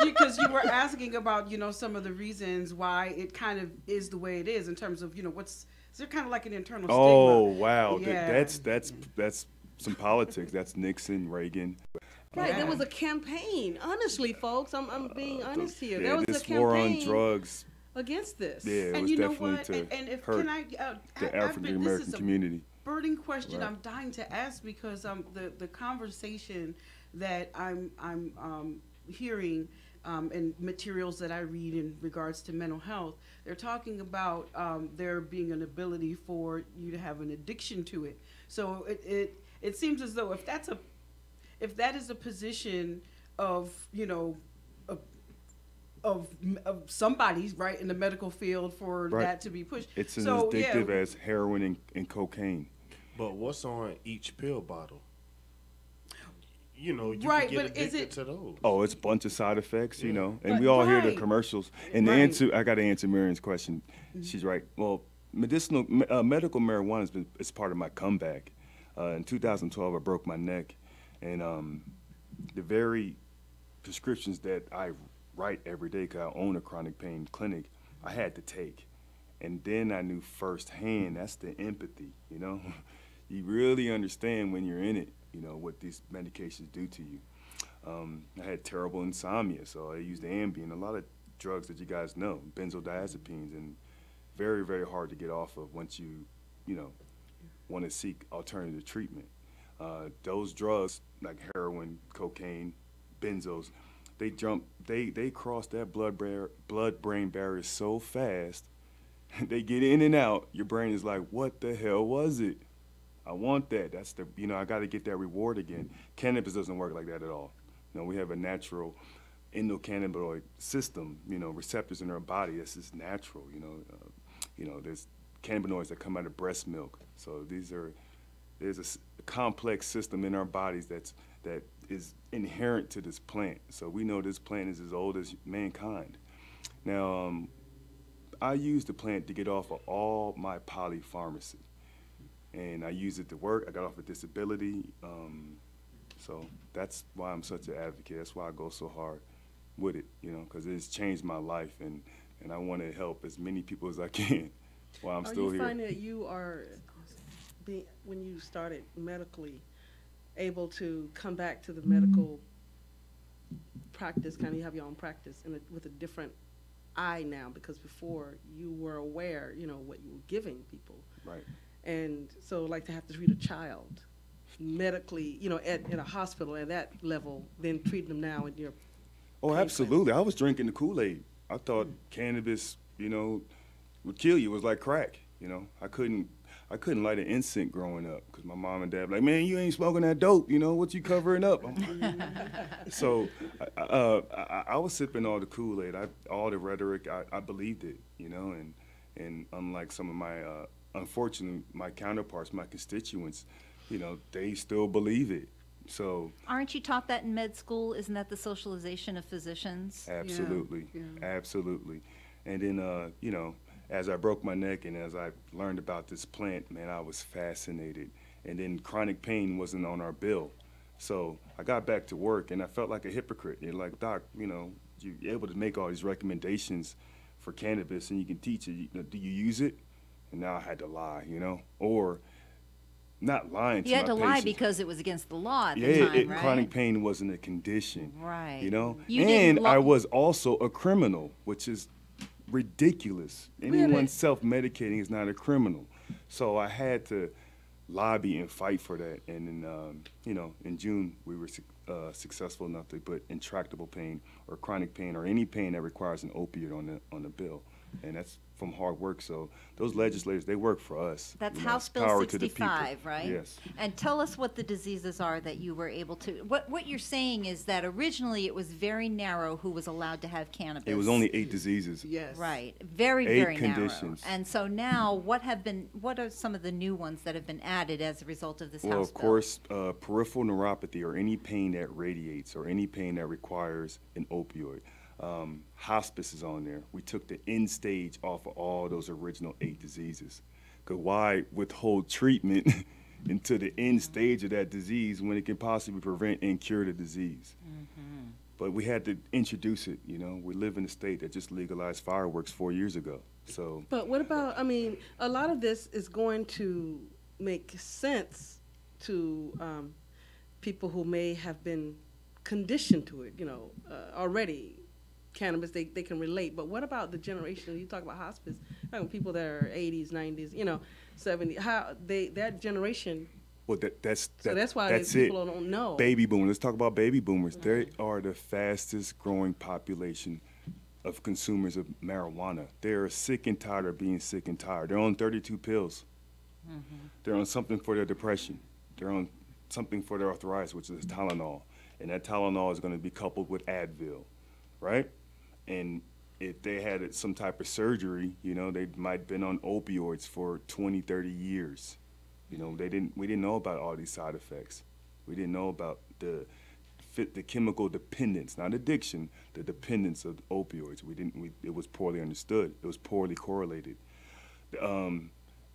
Because you were asking about, you know, some of the reasons why it kind of is the way it is in terms of, you know, is there kind of like an internal stigma? Oh, wow. Yeah. That's some politics. That's Nixon, Reagan. Right, there was a campaign. Honestly, folks, I'm being honest here. Yeah, there was this a campaign war on drugs against this. Yeah, it and was you know definitely what? to And if hurt can I, the African American community. Burning question Right. I'm dying to ask because the conversation that I'm hearing and materials that I read in regards to mental health, they're talking about there being an ability for you to have an addiction to it. So it seems as though if that is a position of, you know, of somebody's right in the medical field for Right. that to be pushed. It's as so, addictive yeah. as heroin and cocaine. But what's on each pill bottle? You know, you Right, can get but is addicted it- to those. Oh, it's a bunch of side effects, you know, and But- we all hear the right. commercials. And the Right. answer, I got to answer Marion's question. She's right. Well, medical marijuana has been it's part of my comeback. In 2012, I broke my neck, and the very prescriptions that I write every day, because I own a chronic pain clinic, I had to take. And then I knew firsthand, that's the empathy, you know. You really understand when you're in it, you know, what these medications do to you. I had terrible insomnia, so I used Ambien, a lot of drugs that you guys know, benzodiazepines, and very, very hard to get off of once you know, want to seek alternative treatment. Those drugs, like heroin, cocaine, benzos, they cross that blood-brain barrier so fast, they get in and out, your brain is like, what the hell was it? I want that. That's the, you know, I got to get that reward again. Cannabis doesn't work like that at all. You know, we have a natural endocannabinoid system, you know, receptors in our body. That's just natural, you know, there's cannabinoids that come out of breast milk. So there's a complex system in our bodies that is inherent to this plant. So we know this plant is as old as mankind. Now, I use the plant to get off of all my polypharmacy. And I use it to work. I got off a disability. So that's why I'm such an advocate. That's why I go so hard with it, you know, because it's changed my life, and I want to help as many people as I can while I'm still here. Are you finding that you are, when you started medically, able to come back to the medical practice, kind of you have your own practice with a different eye now, because before you were aware, you know, what you were giving people. Right. And so like to have to treat a child medically, you know, in a hospital at that level, then treating them now in your Oh, absolutely. I was drinking the Kool-Aid. I thought cannabis, you know, would kill you. It was like crack, you know. I couldn't light an incense growing up because my mom and dad were like, man, you ain't smoking that dope, you know, what you covering up? So I was sipping all the Kool-Aid, all the rhetoric, I believed it, you know, and unlike some of my, unfortunately, my counterparts, my constituents, you know, they still believe it. So aren't you taught that in med school? Isn't that the socialization of physicians? Absolutely, absolutely. And then, you know, as I broke my neck and as I learned about this plant, man, I was fascinated. And then chronic pain wasn't on our bill. So I got back to work and I felt like a hypocrite. You're like, doc, you know, you're able to make all these recommendations for cannabis and you can teach it. You know, do you use it? And now I had to lie, you know, or not lying to my You had to lie patients. because it was against the law at the time, right? Chronic pain wasn't a condition. Right. You know? You and didn't I was also a criminal, which is ridiculous. Anyone self-medicating is not a criminal. So I had to lobby and fight for that. And in, you know, in June, we were successful enough to put intractable pain or chronic pain or any pain that requires an opioid on the bill. and that's from hard work. So those legislators, they work for us. That's you know, House Bill power to the people. 65, right? Yes. And tell us what the diseases are that you were able to. What you're saying is that originally it was very narrow who was allowed to have cannabis. It was only 8 diseases. Yes. Right. Very, 8 very conditions. narrow. And so now, what are some of the new ones that have been added as a result of this Well, House of bill? course, peripheral neuropathy, or any pain that radiates, or any pain that requires an opioid. Hospice is on there. We took the end stage off of all those original 8 diseases. Because why withhold treatment into the end stage of that disease when it can possibly prevent and cure the disease? But we had to introduce it, you know. We live in a state that just legalized fireworks 4 years ago. So, But what about, I mean, a lot of this is going to make sense to people who may have been conditioned to it, you know, already. Cannabis, they can relate. But what about the generation? You talk about hospice, people that are 80s, 90s, you know, 70s. How that generation. well, that's why people it. don't know. Baby boomers. Let's talk about baby boomers. They are the fastest growing population of consumers of marijuana. They're sick and tired of being sick and tired. They're on 32 pills. They're on something for their depression. They're on something for their arthritis, which is Tylenol. And that Tylenol is going to be coupled with Advil, right? And if they had some type of surgery, you know, they might have been on opioids for 20, 30 years. You know, we didn't know about all these side effects. We didn't know about the chemical dependence, not addiction, the dependence of opioids. It was poorly understood. It was poorly correlated.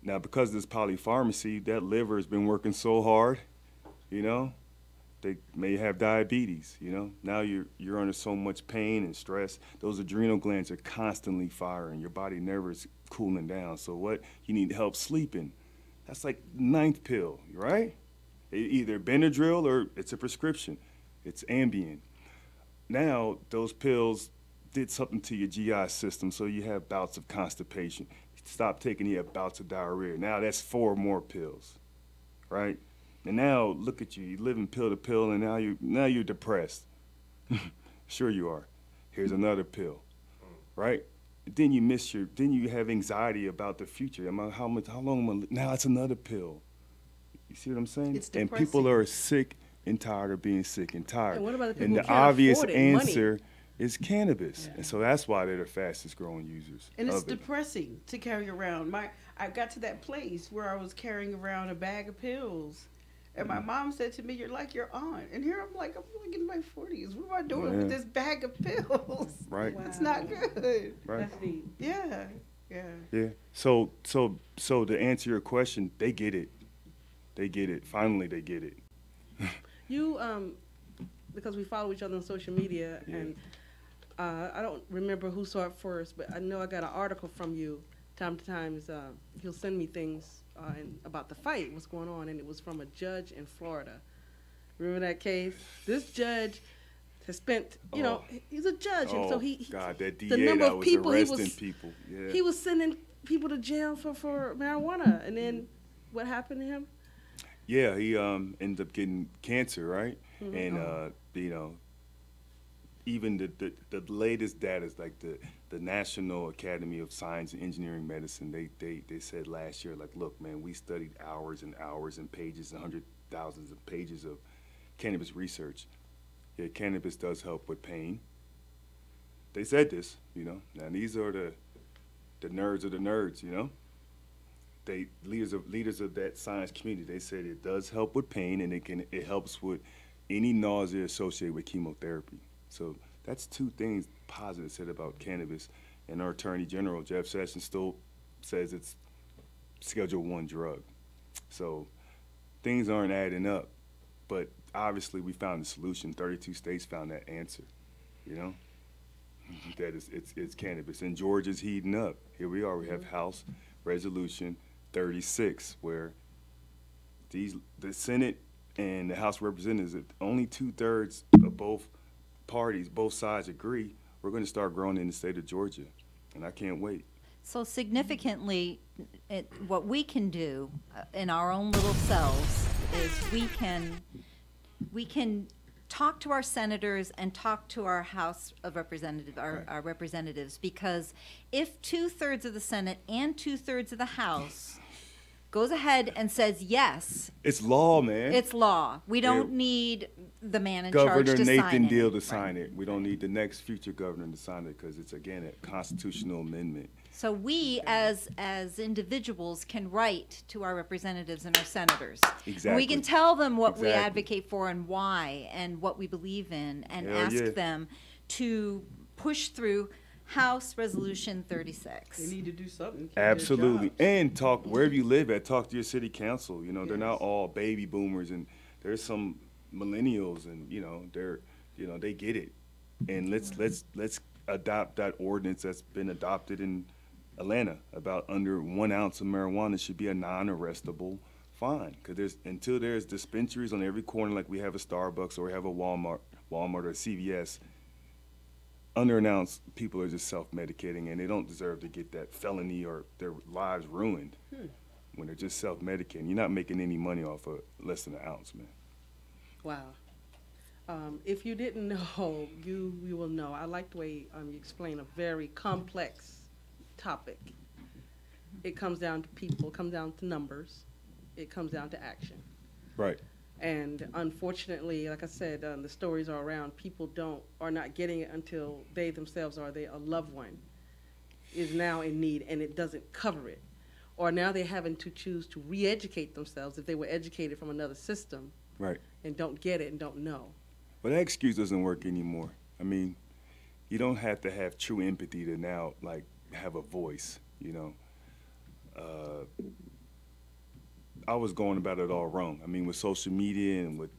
Now, because of this polypharmacy, that liver has been working so hard, you know, they may have diabetes, you know. Now you're under so much pain and stress. Those adrenal glands are constantly firing. Your body never is cooling down. So what? You need help sleeping. That's like 9th pill, right? Either Benadryl or it's a prescription. It's Ambien. Now those pills did something to your GI system, so you have bouts of constipation. Stop taking, you have bouts of diarrhea. Now that's 4 more pills, right? And now look at you, you're living pill to pill, and now you're depressed. Sure you are. Here's another pill, right? Then you have anxiety about the future. How long? Now it's another pill. You see what I'm saying? It's and depressing. people are sick and tired of being sick and tired. And what about the people and who the can't obvious afford it? answer Money. is cannabis, and so that's why they're the fastest growing users. And it's of it. depressing to carry around. I got to that place where I was carrying around a bag of pills. And my mom said to me, "You're like your aunt." And here I'm like in my 40s. What am I doing with this bag of pills? Right. Wow. It's not good. Right. That's neat. Yeah. Yeah. So to answer your question, they get it. They get it. Finally, they get it. You, because we follow each other on social media, and I don't remember who saw it first, but I know I got an article from you. Time to time, he'll send me things about the fight, what's going on, and it was from a judge in Florida. Remember that case? This judge has spent, you know, he's a judge, and so God, that DA the number that of was people arresting people. Yeah. he was sending people to jail for marijuana, and then what happened to him? Yeah, he ended up getting cancer, right? Mhm. And you know, even the latest data is like the National Academy of Science and Engineering Medicine. They said last year, like, look, man, we studied hours and hours and pages and hundred thousands of pages of cannabis research. Yeah, cannabis does help with pain. They said this, you know. Now these are the nerds of the nerds, you know. They leaders of that science community. They said it does help with pain, and it helps with any nausea associated with chemotherapy. So that's 2 things positive said about cannabis. And our Attorney General Jeff Sessions still says it's Schedule I drug. So things aren't adding up, but obviously we found a solution. 32 states found that answer, you know. That is, it's cannabis, and Georgia's heating up. Here we are. We have House Resolution 36, where the Senate and the House of Representatives, only 2/3 of both parties, both sides agree. We're going to start growing in the state of Georgia, and I can't wait. So significantly, what we can do in our own little selves is we can talk to our senators and talk to our House of Representatives, our representatives, because if 2/3 of the Senate and 2/3 of the House goes ahead and says yes, it's law, man. it's law. We don't need the man in charge Governor to sign Nathan it. Deal to sign it. We don't need the next future governor to sign it because it's, again, a constitutional amendment. So we, as individuals, can write to our representatives and our senators. Exactly. We can tell them what we Exactly. advocate for and why, and what we believe in, and Hell ask yeah. them to push through House Resolution 36. They need to do something. Absolutely. And talk wherever you live at, talk to your city council. You know, they're not all baby boomers, and there's some millennials, and they get it. And let's adopt that ordinance that's been adopted in Atlanta about under 1 ounce of marijuana should be a non-arrestable fine. Because until there's dispensaries on every corner, like we have a Starbucks or we have a Walmart or CVS, under an ounce, people are just self-medicating, and they don't deserve to get that felony or their lives ruined when they're just self-medicating. You're not making any money off of less than an ounce, man. Wow. If you didn't know, you will know. I like the way you explain a very complex topic. It comes down to people, it comes down to numbers, it comes down to action. Right. And unfortunately, like I said, the stories are around. People are not getting it until they themselves or a loved one is now in need, and it doesn't cover it. Or now they're having to choose to re-educate themselves if they were educated from another system, right, and don't get it and don't know. But that excuse doesn't work anymore. I mean, you don't have to have true empathy to now, like, have a voice, you know. I was going about it all wrong. I mean, with social media and with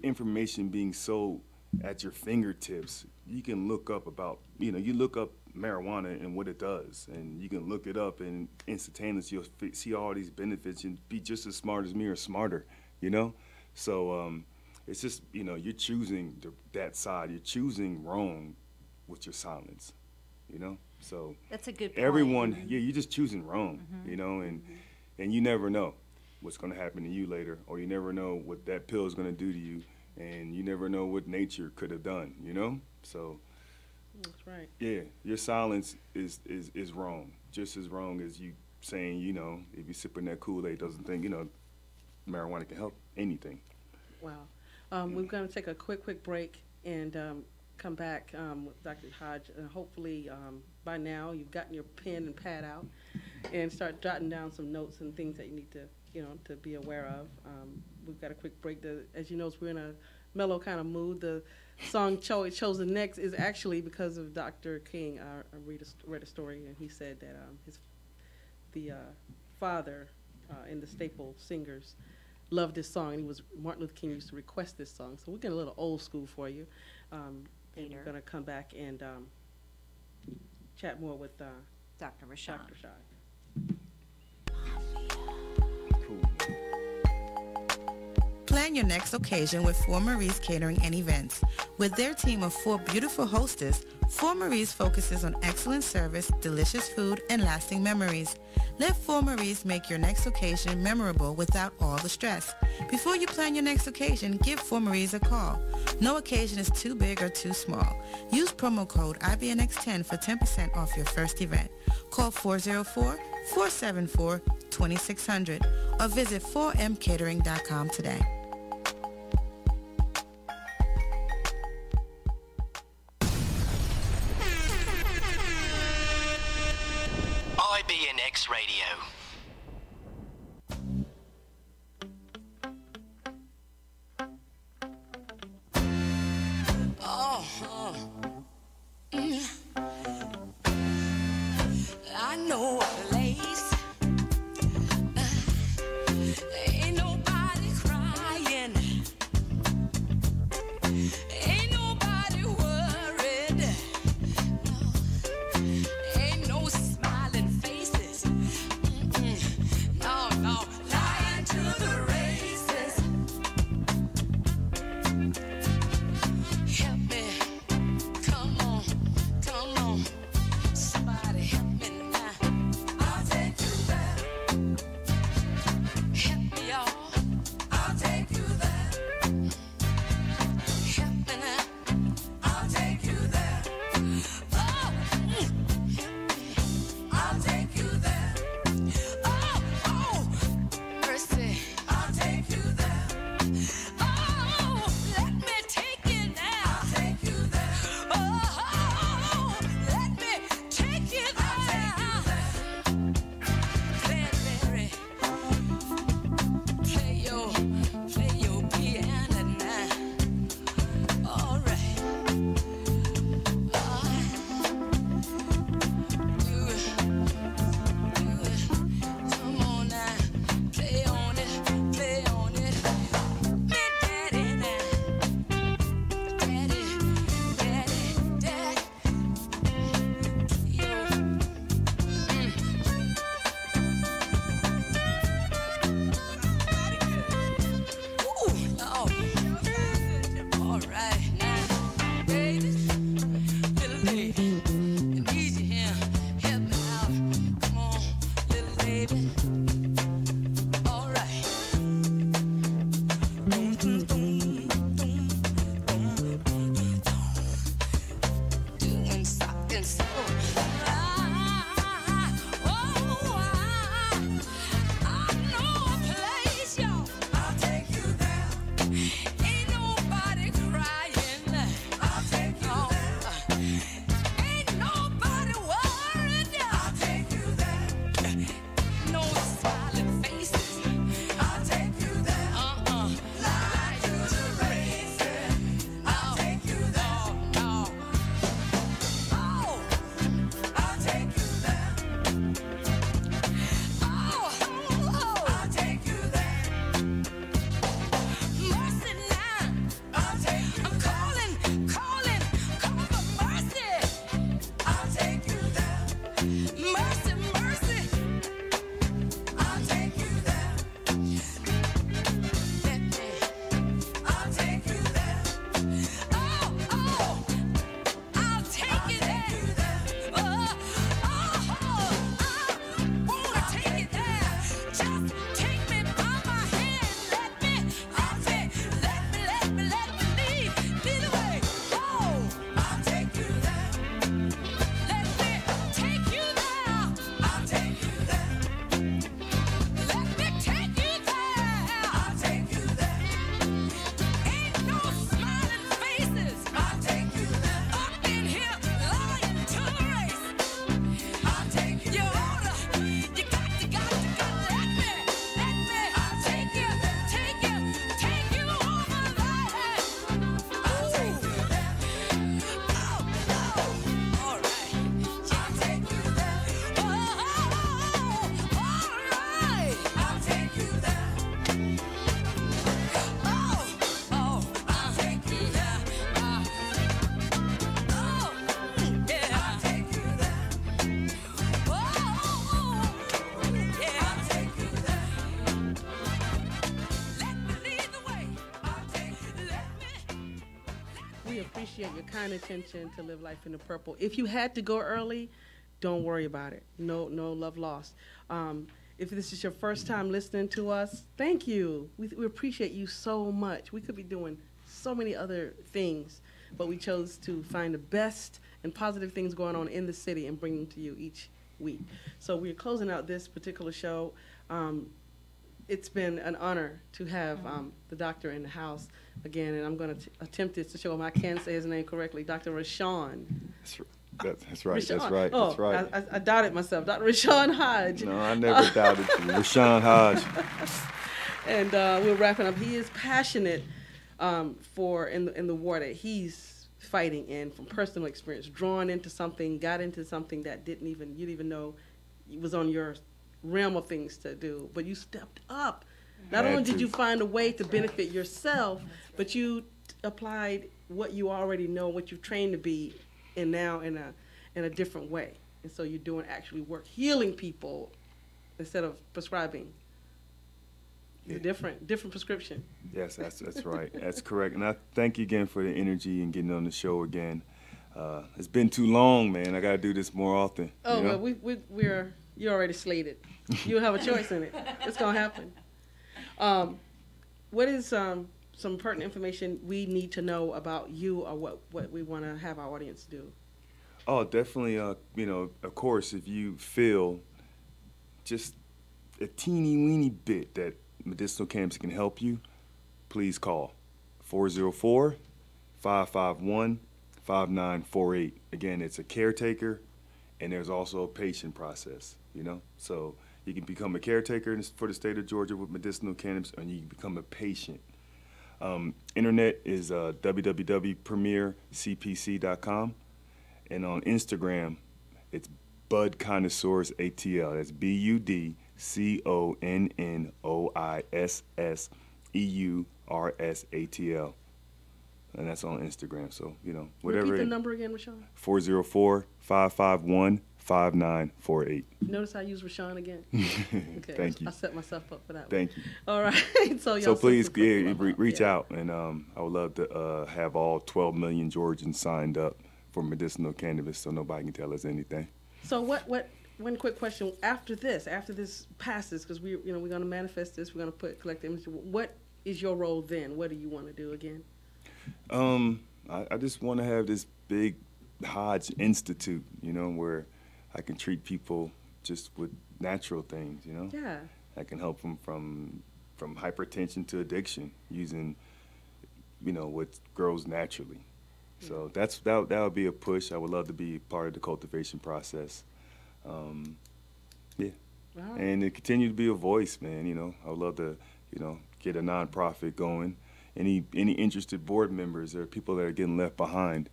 information being so at your fingertips, you can look up about, you look up marijuana and what it does, and you can look it up and instantaneously you'll see all these benefits and be just as smart as me or smarter, you know? So it's just, you're choosing that side. You're choosing wrong with your silence, you know? So that's a good point. Everyone, you're just choosing wrong, and you never know what's going to happen to you later, or you never know what that pill is going to do to you, and you never know what nature could have done, So that's right. Yeah, your silence is wrong, just as wrong as you saying, if you're sipping that Kool-Aid, doesn't think, marijuana can help anything. Wow. We're going to take a quick break and come back with Dr. Hodge. Hopefully by now you've gotten your pen and pad out and start jotting down some notes and things that you need to be aware of. We've got a quick break. As you know, we're in a mellow kind of mood. The song chosen next is actually because of Dr. King. I read a story, and he said that the father in the staple singers loved this song, and Martin Luther King used to request this song. So we're getting a little old school for you. And we're going to come back and chat more with Dr. Rashad. Plan your next occasion with Four Marie's Catering and Events. With their team of 4 beautiful hostess, Four Marie's focuses on excellent service, delicious food, and lasting memories. Let Four Marie's make your next occasion memorable without all the stress. Before you plan your next occasion, give Four Marie's a call. No occasion is too big or too small. Use promo code IBNX10 for 10% off your first event. Call 404-474-2600 or visit 4mcatering.com today. IBNX Radio. I know a place. Ain't nobody crying. Ain't nobody worried. No. Ain't no smiling faces. Hey, I need you here. Help me out. Come on, little baby. All right. Doing something so. I know a place, y'all. I'll take you there. Ain't nobody crying. I'll take you there. Ain't nobody worried. I'll take you there. No smiling faces. I'll take you there. Lie to the races. I'll take you there. Oh, I'll take you there. I'll take you there. Mercy now. I'll take you there. I'm calling for mercy. I'll take you there. Mercy. I'll take you there. I'll take you there. I'll take you there. Wanna take it there. Just take me by my hand. Let me lead the way. Oh, I'll take you there. Let me take you there. I'll take you there. Let me take you there. I'll take you there. Ain't no smiling faces. I'll take you there. Up in here lying to the race. I'll take you there. You got let me. I'll take you over there. I'll take you there. All right. I'll take you there. All right. I'll take you there. I'll take you there. Yeah, I'll take you there. Yeah, I'll take you there. Let me lead the way. I'll take you there. We appreciate your kind attention to Live Life in the Purple. If you had to go early, don't worry about it. No love lost. If this is your first time listening to us, thank you. We appreciate you so much. We could be doing so many other things, but we chose to find the best and positive things going on in the city and bring them to you each week. So we're closing out this particular show. It's been an honor to have the doctor in the house again, and I'm going to attempt this to show him I can say his name correctly, Dr. Rashawn. That's right. Rashawn. That's right. Oh, That's right. I doubted myself. Dr. Rashawn Hodge. No, I never doubted you. Rashawn Hodge. And we're wrapping up. He is passionate for in the war that he's fighting in from personal experience, drawn into something, got into something that you didn't even know was on your realm of things to do, but you stepped up. Not only did you find a way to benefit yourself, but you applied what you already know, what you've trained to be, and now in a different way. And so you're doing actually work, healing people instead of prescribing. It's a different prescription. Yes, that's right. That's correct. And I thank you again for the energy and getting on the show again. It's been too long, man. I got to do this more often. Oh, you know? well, you're already slated. You don't have a choice in it. It's going to happen. What is some pertinent information we need to know about you, or what we want to have our audience do? Oh, definitely. Of course, if you feel just a teeny weeny bit that medicinal cannabis can help you, please call 404-551-5948. Again, it's a caretaker, and there's also a patient process, So you can become a caretaker for the state of Georgia with medicinal cannabis, and you can become a patient. Internet is www.premiercpc.com, and on Instagram, it's Bud Connoisseurs ATL. That's BUDCONNOISSEURSATL. And that's on Instagram. So, whatever. Repeat the number again, Rashawn. 404-551-5948. Notice I use Rashawn again. Okay, Thank you. I set myself up for that one. Thank you. All right. So please, reach out, and I would love to have all 12 million Georgians signed up for medicinal cannabis, so nobody can tell us anything. So one quick question, after this passes, because we're going to manifest this, we're going to collect the image, what is your role then? What do you want to do again? I just want to have this big Hodge Institute, where I can treat people just with natural things, Yeah. I can help them from hypertension to addiction using, what grows naturally. So that would be a push. I would love to be part of the cultivation process. Yeah. Right. And to continue to be a voice, man. I would love to, get a nonprofit going. Any interested board members or people that are getting left behind.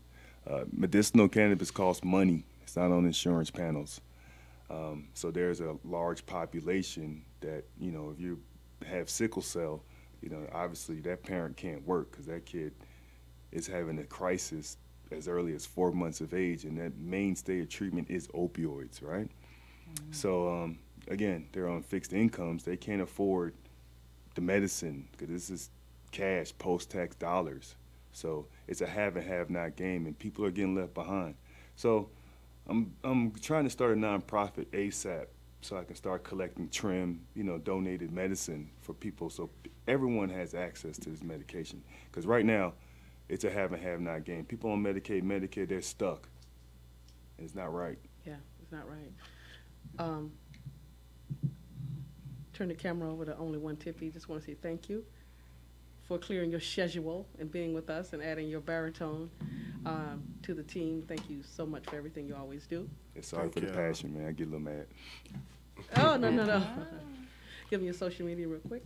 Medicinal cannabis costs money. It's not on insurance panels. So there's a large population that, if you have sickle cell, obviously that parent can't work because that kid is having a crisis as early as 4 months of age, and that mainstay of treatment is opioids, right? Mm-hmm. So again, they're on fixed incomes. They can't afford the medicine because this is cash, post-tax dollars. So it's a have and have not game, and people are getting left behind. So I'm trying to start a nonprofit ASAP so I can start collecting trim, donated medicine for people so everyone has access to this medication. Because right now, it's a have and have not game. People on Medicaid, Medicare, they're stuck. It's not right. Yeah, it's not right. Turn the camera over to Only One Tippy. Just want to say thank you for clearing your schedule and being with us and adding your baritone to the team. Thank you so much for everything you always do. Yeah, sorry for the passion, man. I get a little mad. Oh, no. Give me your social media real quick.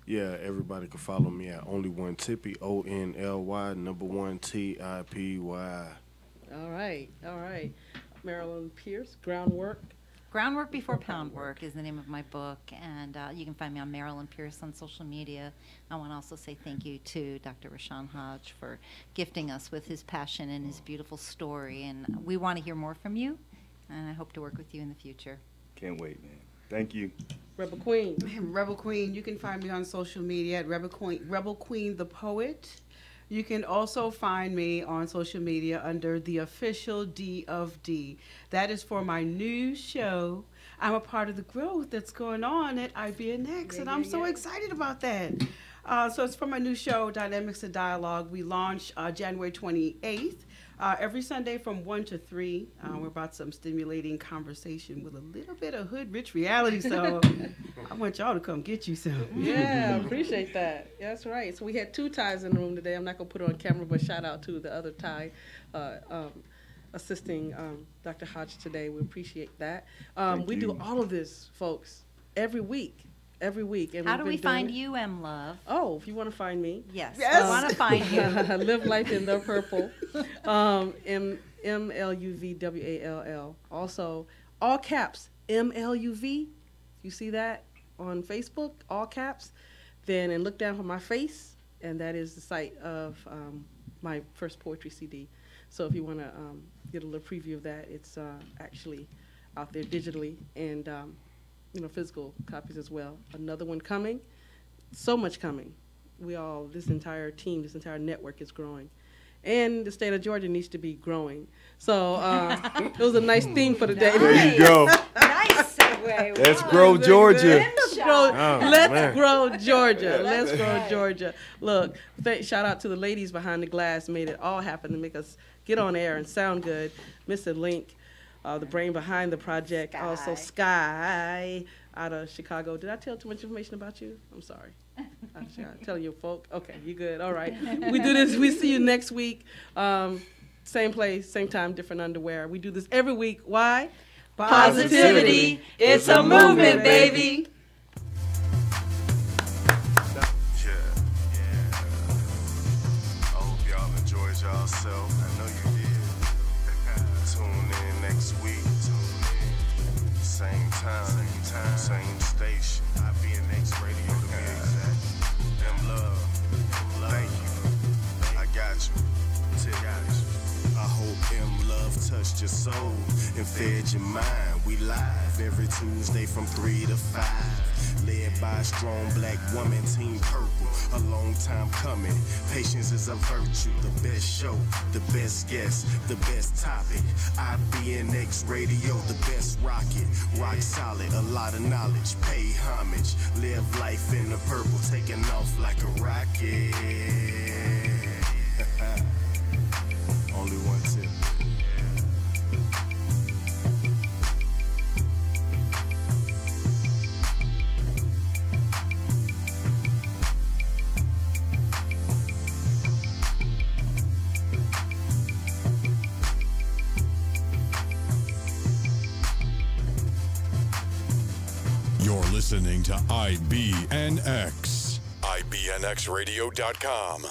Yeah, everybody can follow me at Only One Tippy, ONLY, number 1 TIPY. All right. Marilyn Pierce, Groundwork. Groundwork Before Poundwork is the name of my book, and you can find me on Marilyn Pierce on social media. I want to also say thank you to Dr. Rashawn Hodge for gifting us with his passion and his beautiful story, and we want to hear more from you, and I hope to work with you in the future. Can't wait, man. Thank you. Rebel Queen. Rebel Queen, you can find me on social media at Rebel Queen the Poet. You can also find me on social media under the official D of D. That is for my new show. I'm a part of the growth that's going on at IBNX, and I'm so excited about that. So it's for my new show, Dynamics of Dialogue. We launch January 28th. Every Sunday from 1 to 3, we're about some stimulating conversation with a little bit of hood rich reality. So I want y'all to come get you some. Yeah, I appreciate that. Yeah, that's right. So we had 2 ties in the room today. I'm not going to put it on camera, but shout out to the other tie assisting Dr. Hodge today. We appreciate that. We do all of this, folks, every week. And how do we find you, M. Love? Oh, if you want to find me. Yes. I want to find you. Live Life in the Purple. MLUVWALL. Also, all caps, MLUV. You see that on Facebook, all caps. And look down for my face, and that is the site of my first poetry CD. So if you want to get a little preview of that, it's actually out there digitally and physical copies as well. Another one coming, so much coming. This entire team, this entire network is growing. And the state of Georgia needs to be growing. So it was a nice theme for the day. There you go. Nice segue. Let's grow Georgia. Let's grow Georgia. Let's grow Georgia. Look, shout out to the ladies behind the glass, made it all happen to make us get on air and sound good. Mr. Link, the brain behind the project. Sky. Also Sky out of Chicago. Did I tell too much information about you? I'm sorry. I'm telling you, folk. Okay, you good. All right. We do this. We see you next week. Same place, same time, different underwear. We do this every week. Why? Positivity. It's a movement, baby. I hope y'all enjoyed yourself. I know you did. Tune in next week. Same time, same station. IBNX Radio to be exact. M Love. Thank you. I got you. I hope M Love touched your soul and fed your mind. We live every Tuesday from 3 to 5. led by a strong black woman, Team Purple. A long time coming. Patience is a virtue. The best show, the best guest, the best topic. IBNX radio, the best rocket. Rock solid, a lot of knowledge. Pay homage. Live life in the purple, taking off like a rocket. Only one tip. You're listening to IBNX. IBNXradio.com.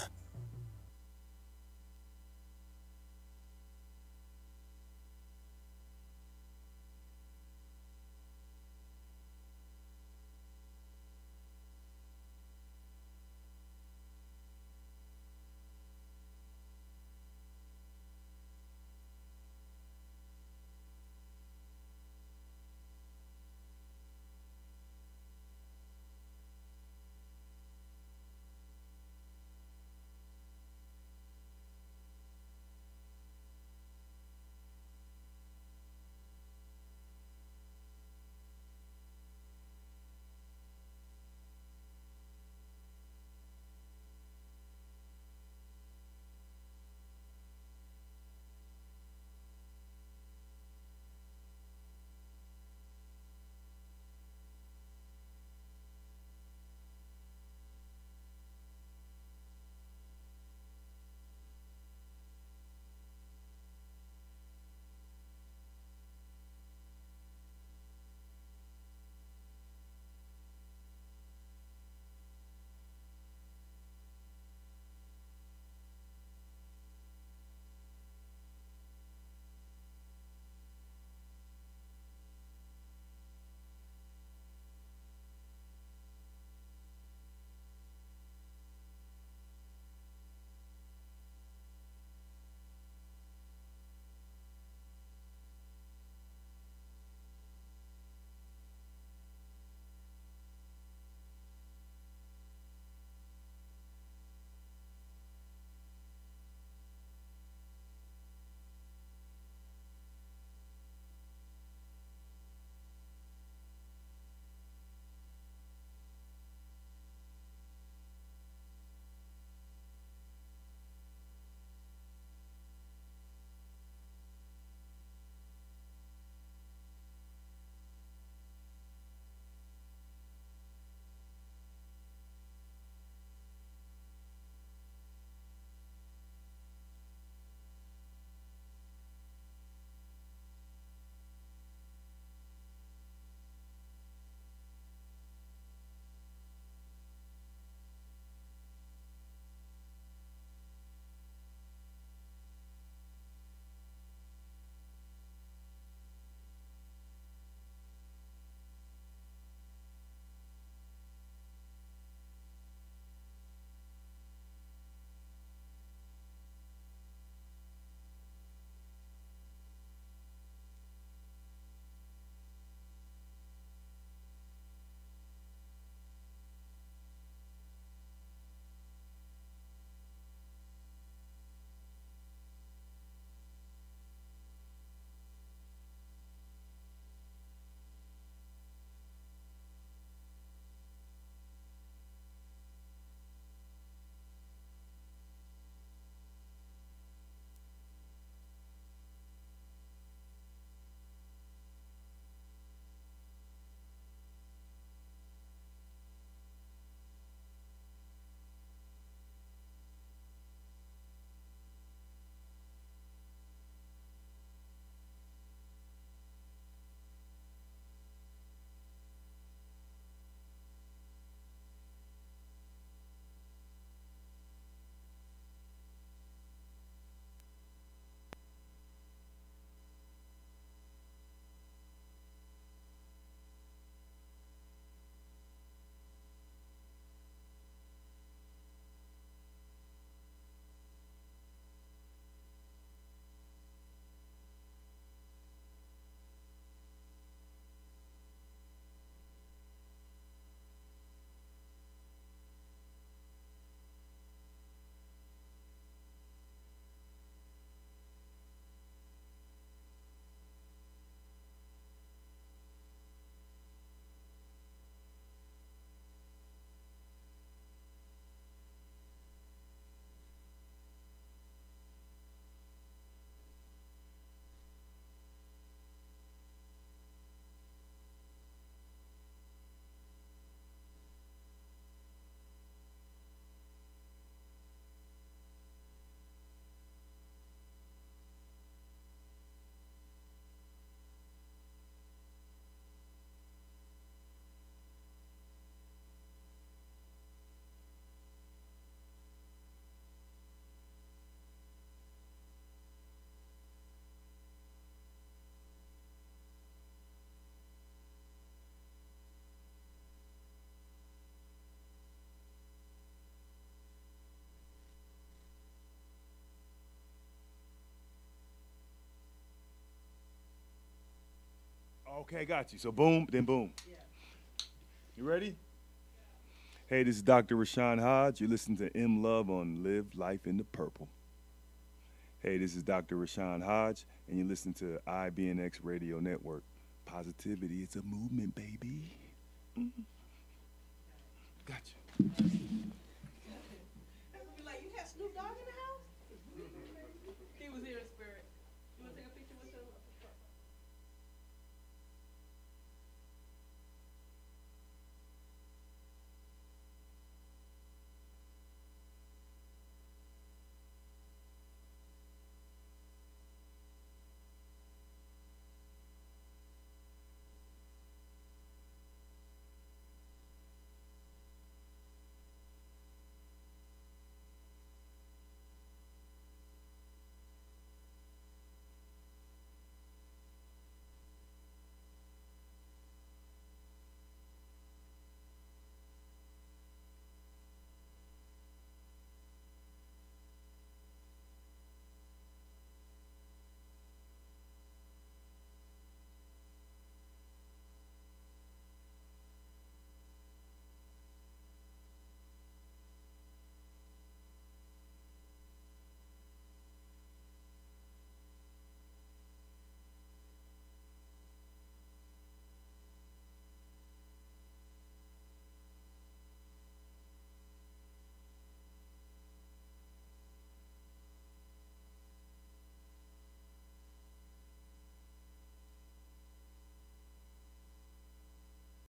Okay, got you. So boom, then boom. You ready? Hey, this is Dr. Rashawn Hodge. You listen to M Love on Live Life in the Purple. Hey, this is Dr. Rashawn Hodge, and you listen to IBNX Radio Network. Positivity, it's a movement, baby. Gotcha.